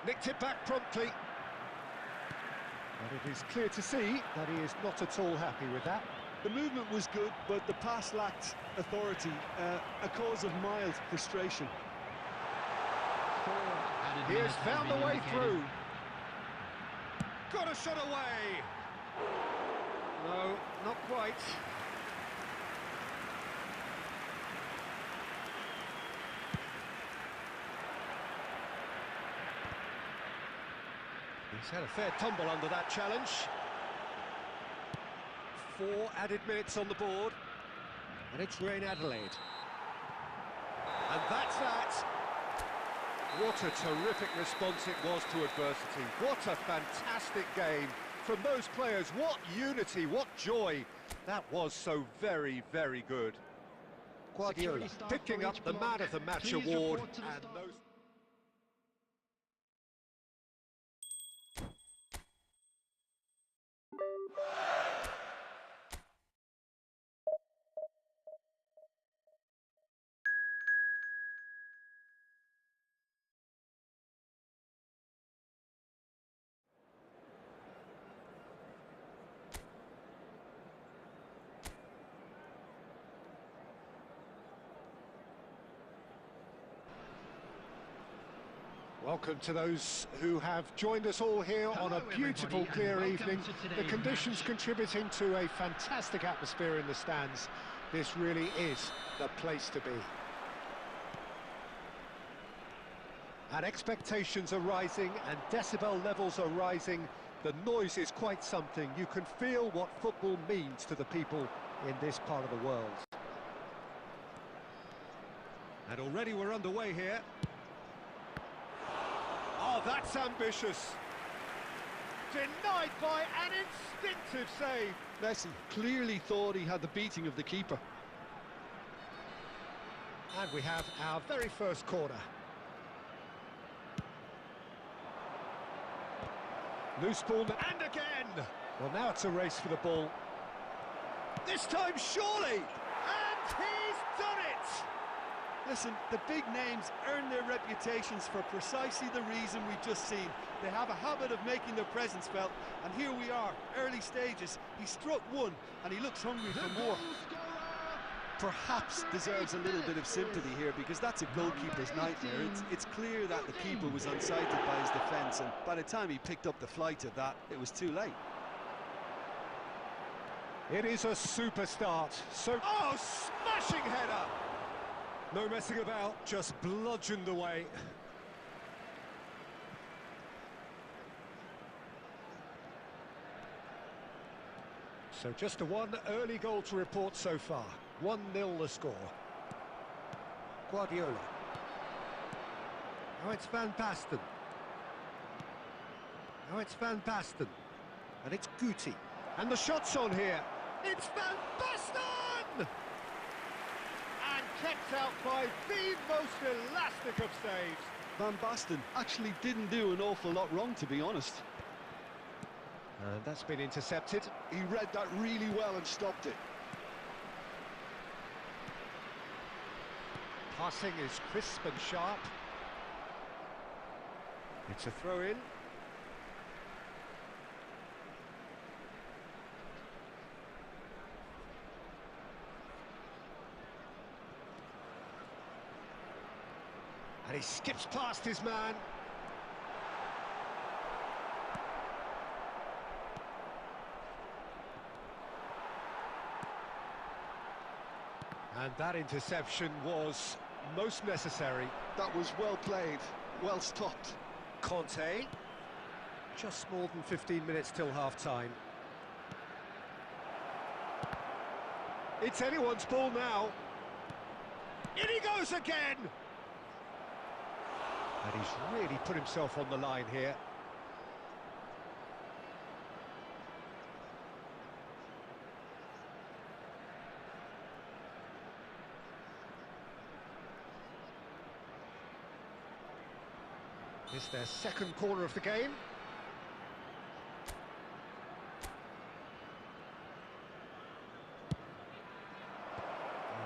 Nicked it back promptly. But it is clear to see that he is not at all happy with that. The movement was good, but the pass lacked authority, a cause of mild frustration. He has found the way through. Got a shot away. No, not quite. He's had a fair tumble under that challenge. 4 added minutes on the board. And it's Red Adelaide. And that's that. What a terrific response it was to adversity. What a fantastic game from those players. What unity, what joy. That was so very, very good. Guardiola picking up the Man of the Match award. And those... Welcome to those who have joined us all here on a beautiful, clear evening. The conditions contributing to a fantastic atmosphere in the stands. This really is the place to be. And expectations are rising and decibel levels are rising. The noise is quite something. You can feel what football means to the people in this part of the world. And already we're underway here. Oh, that's ambitious. Denied by an instinctive save. Messi clearly thought he had the beating of the keeper. And we have our very first corner. Loose ball, and again! Well, now it's a race for the ball. This time, surely! And he's done it! Listen, the big names earn their reputations for precisely the reason we've just seen. They have a habit of making their presence felt, and here we are, early stages. He struck one, and he looks hungry for more. Perhaps deserves a little bit of sympathy here, because that's a goalkeeper's nightmare. It's clear that the keeper was unsighted by his defence, and by the time he picked up the flight of that, it was too late. It is a super start. Oh, smashing header! No messing about, just bludgeoned away. So just a one early goal to report so far. 1-0 the score. Guardiola. Now it's Van Basten. Now it's Van Basten. And it's Guti. And the shot's on here. It's Van Basten! And kept out by the most elastic of saves. Van Basten actually didn't do an awful lot wrong, to be honest. And that's been intercepted. He read that really well and stopped it. Passing is crisp and sharp. It's a throw-in. And he skips past his man. And that interception was most necessary. That was well played, well stopped. Conte. Just more than 15 minutes till half-time. It's anyone's ball now. In he goes again! And he's really put himself on the line here. It's their second corner of the game.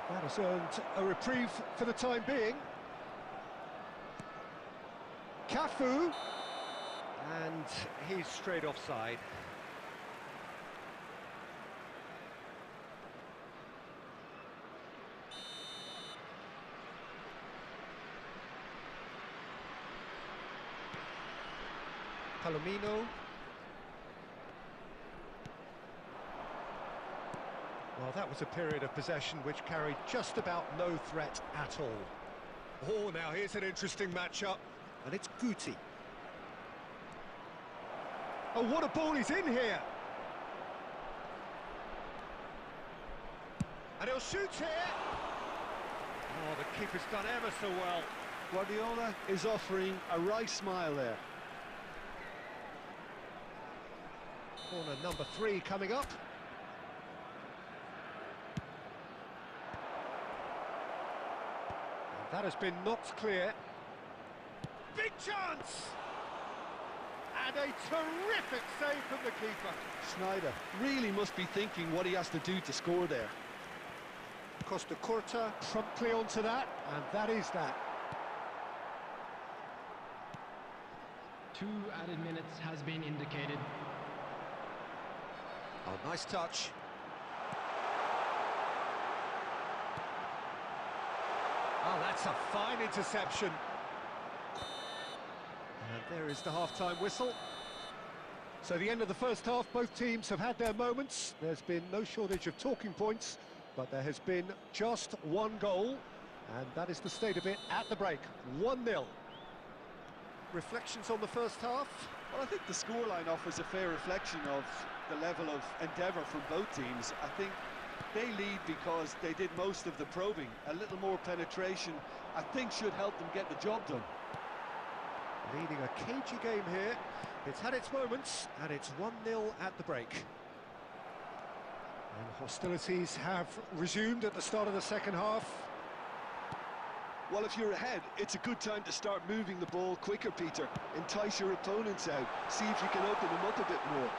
And that has earned a reprieve for the time being. Cafu, and he's straight offside. Palomino. Well, that was a period of possession which carried just about no threat at all. Oh, now here's an interesting matchup. And it's Guti. Oh, what a ball he's in here! And he'll shoot here! Oh, the keeper's done ever so well. Guardiola is offering a wry smile there. Corner number 3 coming up. And that has been knocked clear. Big chance! And a terrific save from the keeper. Schneider really must be thinking what he has to do to score there. Costa Curta promptly onto that, and that is that. 2 added minutes has been indicated. Oh, nice touch. Oh, that's a fine interception. And there is the half-time whistle. So the end of the first half, both teams have had their moments. There's been no shortage of talking points, but there has been just one goal, and that is the state of it at the break. 1-0. Reflections on the first half? Well, I think the scoreline offers a fair reflection of the level of endeavour from both teams. I think they lead because they did most of the probing. A little more penetration, I think, should help them get the job done. Leading a cagey game here. It's had its moments, and it's 1-0 at the break. And hostilities have resumed at the start of the second half. Well, if you're ahead, it's a good time to start moving the ball quicker, Peter. Entice your opponents out. See if you can open them up a bit more.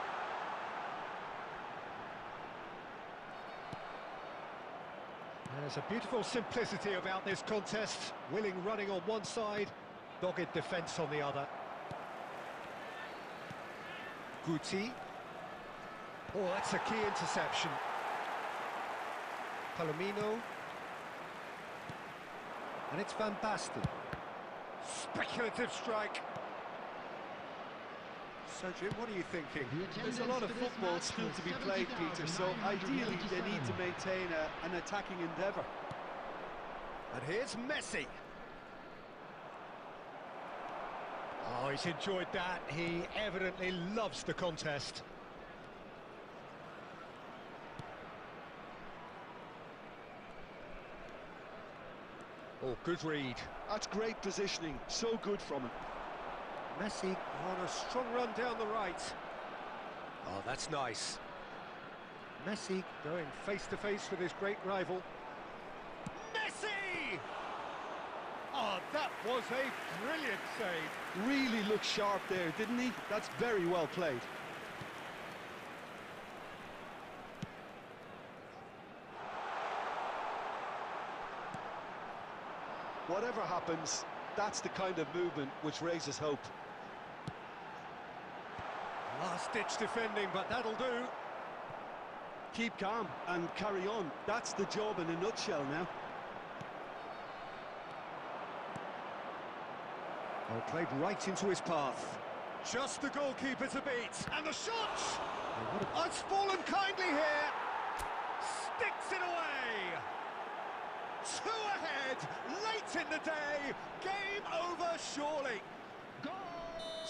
There's a beautiful simplicity about this contest. Willing running on one side, dogged defence on the other. Guti. Oh, that's a key interception. Palomino. And it's Van Basten. Speculative strike. Sergio, what are you thinking? There's a lot of football still to be played, Peter, so ideally they need to maintain an attacking endeavour. And here's Messi. Oh, he's enjoyed that. He evidently loves the contest. Oh, good read. That's great positioning, so good from him. Messi on a strong run down the right. Oh, that's nice. Messi going face-to-face with his great rival. Messi! Oh, that was a brilliant save. Really looked sharp there, didn't he? That's very well played. Whatever happens, that's the kind of movement which raises hope. Last-ditch defending, but that'll do. Keep calm and carry on. That's the job in a nutshell now. Oh, played right into his path. Just the goalkeeper to beat. And the shot! Oh, it's fallen kindly here. Sticks it away. 2 ahead, late in the day. Game over, surely. Goal!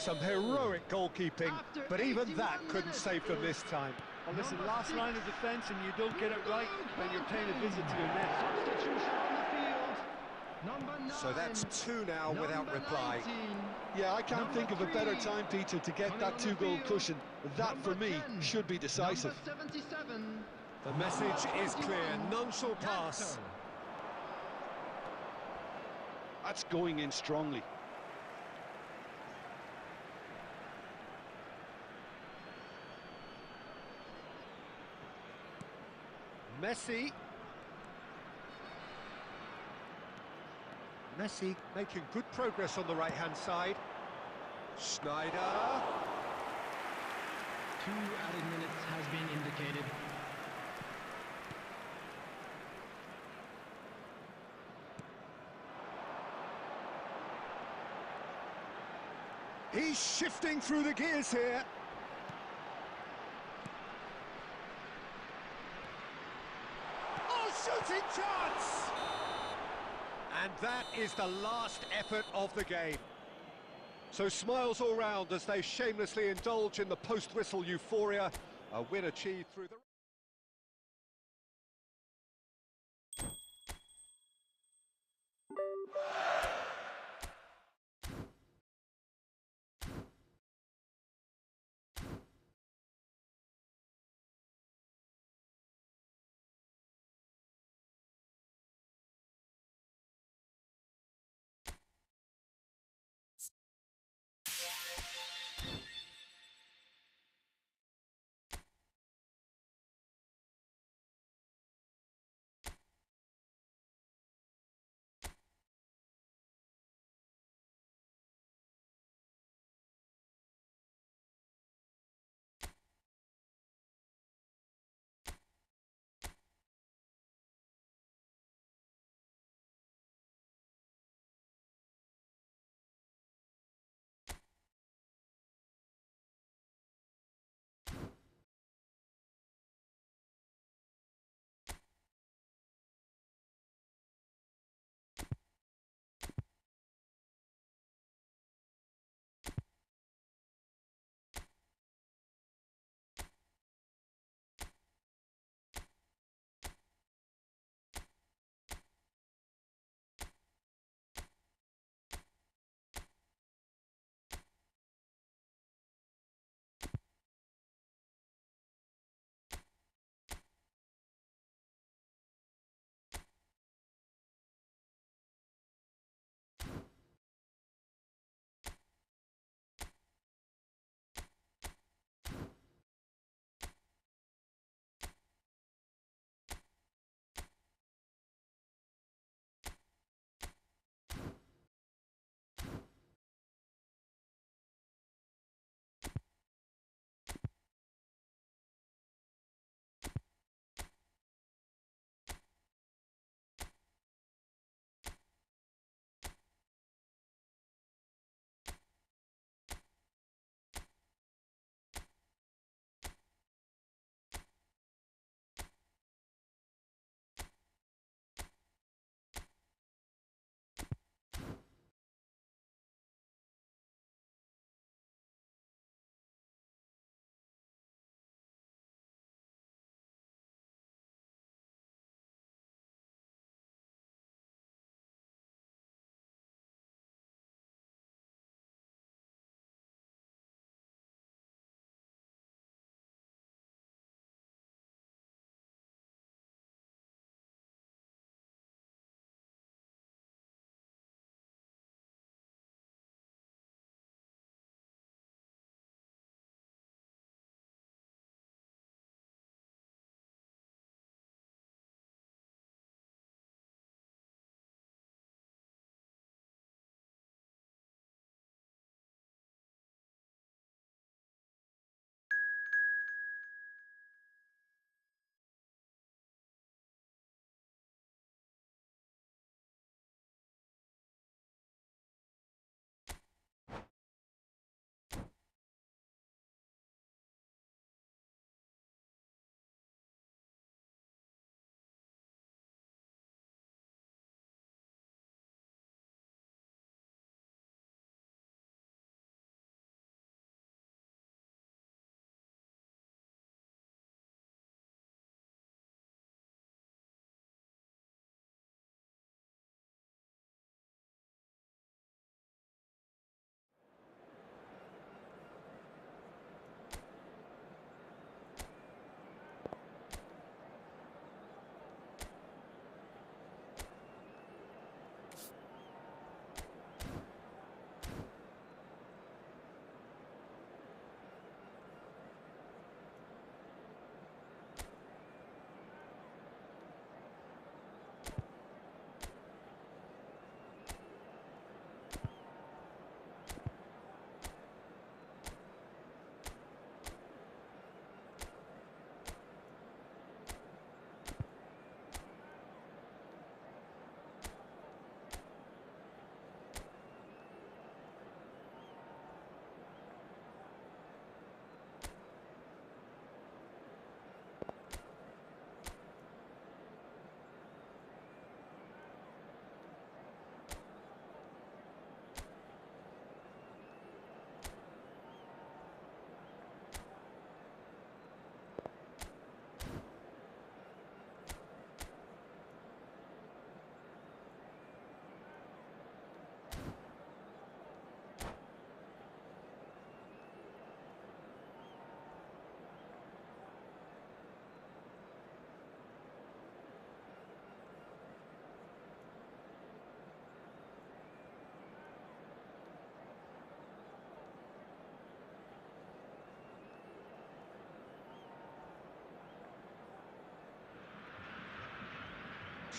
Some heroic goalkeeping, but even that couldn't save them this time. Well, listen, last line of defence and you don't get it right when you're paying a visit to your net. Substitution on the field. Number 9. So that's 2 now without reply. 19. Yeah, I can't think of a better time, Peter, to get that 2-goal cushion. That, for me, should be decisive. Number 77. The message is clear, none shall pass. That's going in strongly. Messi making good progress on the right-hand side. Schneider. 2 added minutes has been indicated. He's shifting through the gears here. Oh, shooting chance! And that is the last effort of the game. So smiles all round as they shamelessly indulge in the post-whistle euphoria. A win achieved through the...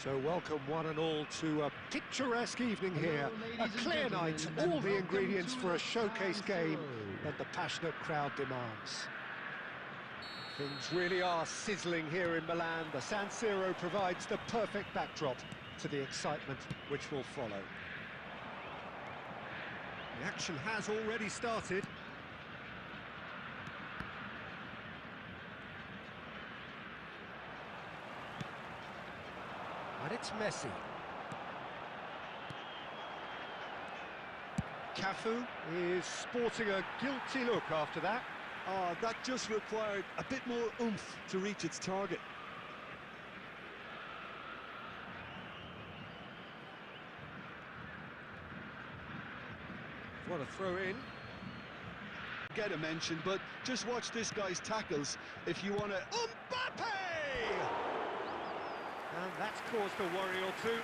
So welcome one and all to a picturesque evening here, Hello, a clear night, and all the welcome ingredients to for a the showcase San game Siro. that the passionate crowd demands. Things really are sizzling here in Milan. The San Siro provides the perfect backdrop to the excitement which will follow. The action has already started. And it's Messi. Cafu is sporting a guilty look after that. Oh, that just required a bit more oomph to reach its target. What a throw in. Get a mention, but just watch this guy's tackles if you want to... Mbappe! And that's caused a worry or two.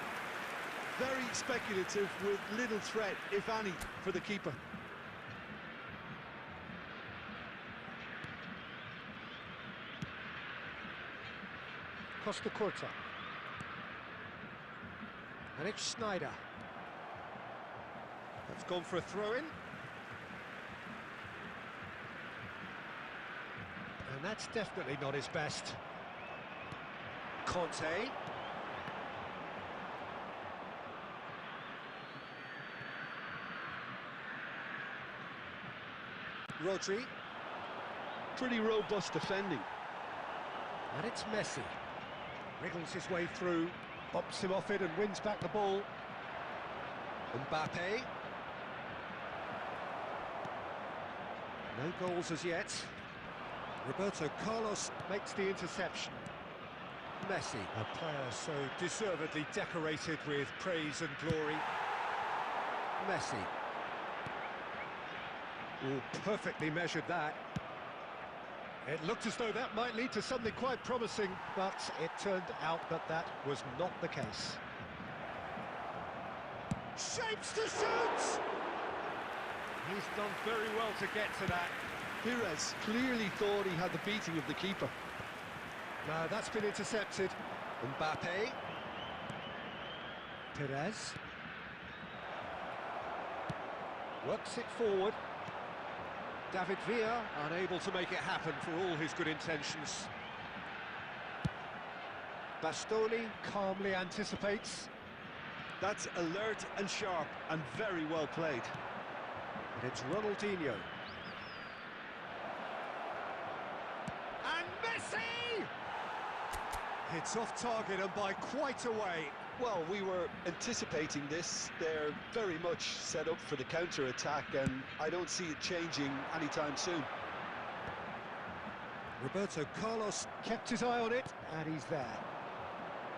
Very speculative with little threat, if any, for the keeper. Costa Curta. And it's Schneider. That's gone for a throw-in. And that's definitely not his best. Conte. Rodri. Pretty robust defending. And it's Messi. Wriggles his way through, bumps him off it and wins back the ball. Mbappe. No goals as yet. Roberto Carlos makes the interception. Messi, a player so deservedly decorated with praise and glory. Messi. Oh, perfectly measured that. It looked as though that might lead to something quite promising, but it turned out that that was not the case. Shapes to shoot! He's done very well to get to that. Pires clearly thought he had the beating of the keeper. Now that's been intercepted. Mbappe. Pires. Works it forward. David Villa unable to make it happen for all his good intentions. Bastoni calmly anticipates. That's alert and sharp and very well played. And it's Ronaldinho. And Messi! It's off target and by quite a way. Well, we were anticipating this. They're very much set up for the counter-attack, and I don't see it changing anytime soon. Roberto Carlos kept his eye on it, and he's there.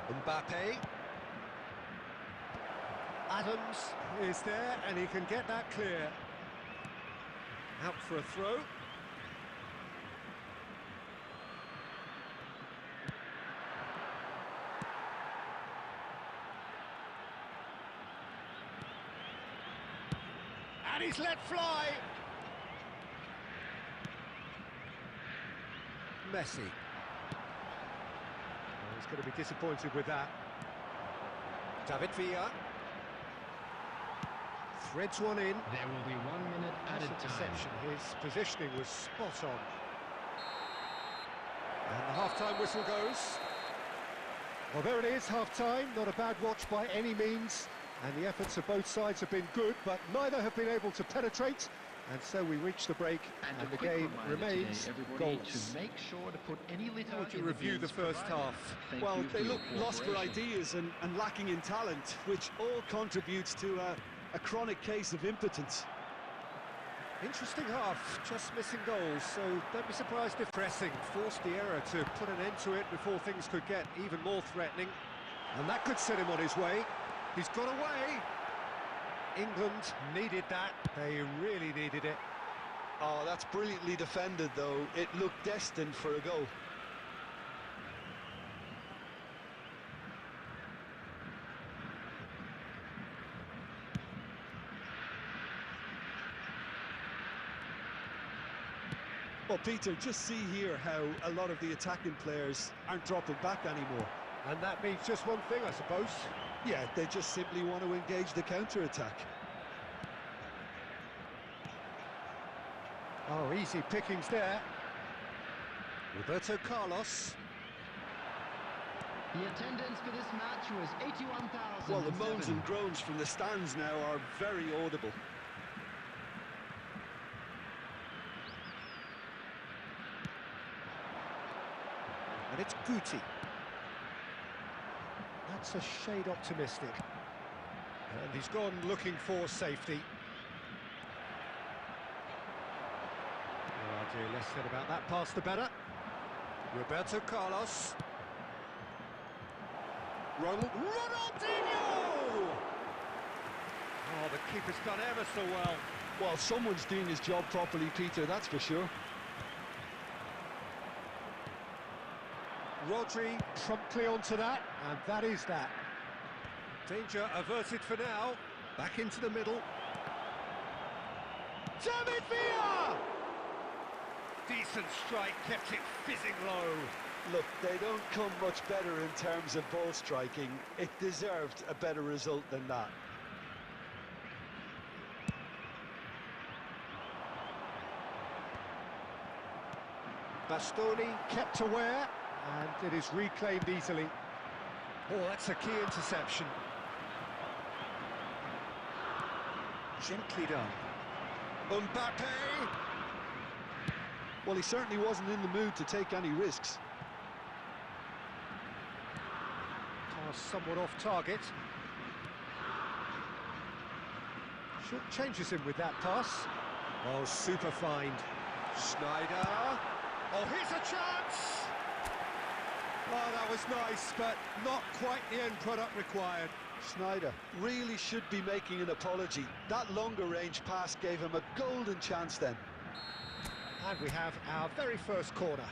Mbappe. Adams is there, and he can get that clear. Out for a throw. And he's let fly. Messi. Oh, he's going to be disappointed with that. David Villa. Threads one in. There will be 1 minute added time. His positioning was spot on. And the half-time whistle goes. Well, there it is, half-time. Not a bad watch by any means. And the efforts of both sides have been good, but neither have been able to penetrate. And so we reach the break, and the game remains goalless. To make sure to put any litter. How would you in review the bins first provided. half? Thank Well, you for they your look lost for cooperation. ideas and lacking in talent, which all contributes to a chronic case of impotence. Interesting half, just missing goals, so don't be surprised if pressing forced the error to put an end to it before things could get even more threatening. And that could set him on his way. He's got away. England needed that. They really needed it. Oh, that's brilliantly defended, though. It looked destined for a goal. Well, Peter, just see here how a lot of the attacking players aren't dropping back anymore. And that means just one thing, I suppose. Yeah, they just simply want to engage the counter-attack. Oh, easy pickings there. Roberto Carlos. The attendance for this match was 81,000. Well, the moans and groans from the stands now are very audible. And it's Guti. That's a shade optimistic. And he's gone looking for safety. Oh dear, less said about that pass the better. Roberto Carlos. Ronaldinho! Oh, the keeper's done ever so well. Well, someone's doing his job properly, Peter, that's for sure. Rodri promptly onto that, and that is that. Danger averted for now. Back into the middle. David Villa! Decent strike, kept it fizzing low. Look, they don't come much better in terms of ball striking. It deserved a better result than that. Bastoni kept aware, and it is reclaimed easily. Oh, that's a key interception. Gently done. Mbappe! Well, he certainly wasn't in the mood to take any risks. Pass somewhat off target. Short changes him with that pass. Oh, super find. Schneider. Oh, here's a chance! Oh, that was nice, but not quite the end product required. Schneider really should be making an apology. That longer range pass gave him a golden chance then. And we have our very first corner.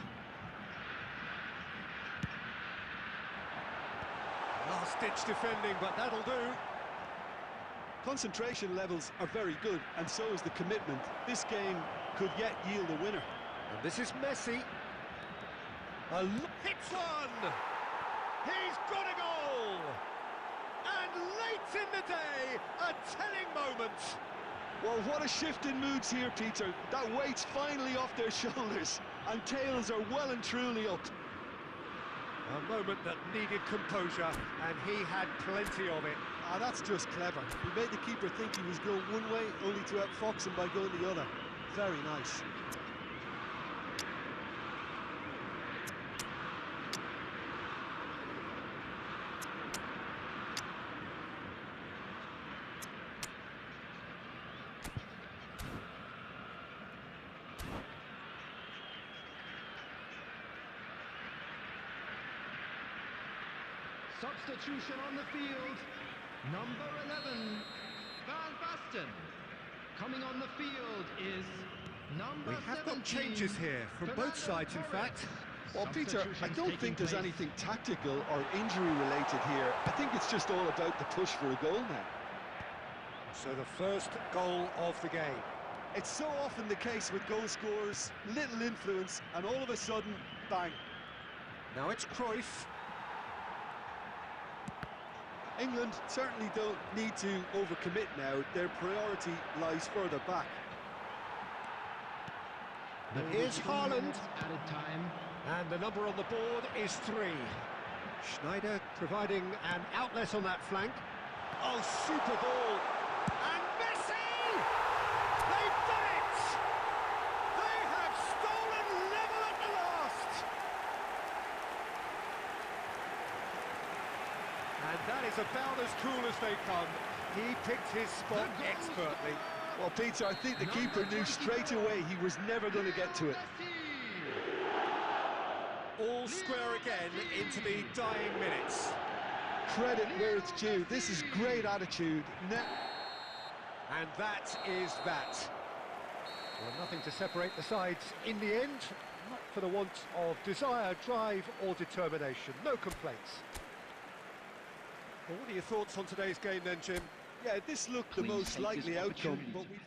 Last-ditch defending, but that'll do. Concentration levels are very good, and so is the commitment. This game could yet yield a winner. And this is Messi. Hits one! He's got a goal! And late in the day, a telling moment. Well, what a shift in moods here, Peter. That weight's finally off their shoulders, and tails are well and truly up. A moment that needed composure, and he had plenty of it. Ah, that's just clever. He made the keeper think he was going one way, only to outfox him by going the other. Very nice. Substitution on the field. Number 11, Van Basten. Coming on the field is number 17. We have got changes here from both sides, in fact. Well, Peter, I don't think there's anything tactical or injury-related here. I think it's just all about the push for a goal now. So the first goal of the game. It's so often the case with goal scorers, little influence, and all of a sudden, bang. Now it's Cruyff. England certainly don't need to overcommit now. Their priority lies further back. And here's Haaland. Added time. And the number on the board is 3. Schneider providing an outlet on that flank. Oh, super ball. And Messi! They've done it! They have stolen level at the last! And that is about as cool as they come. He picked his spot expertly. Well, Peter, I think the keeper knew straight away he was never going to get to it. All square again into the dying minutes. Credit where it's due. This is great attitude. And that is that. Well, nothing to separate the sides in the end, not for the want of desire, drive or determination. No complaints. Well, what are your thoughts on today's game then, Jim? Yeah, this looked the most likely outcome, but we've...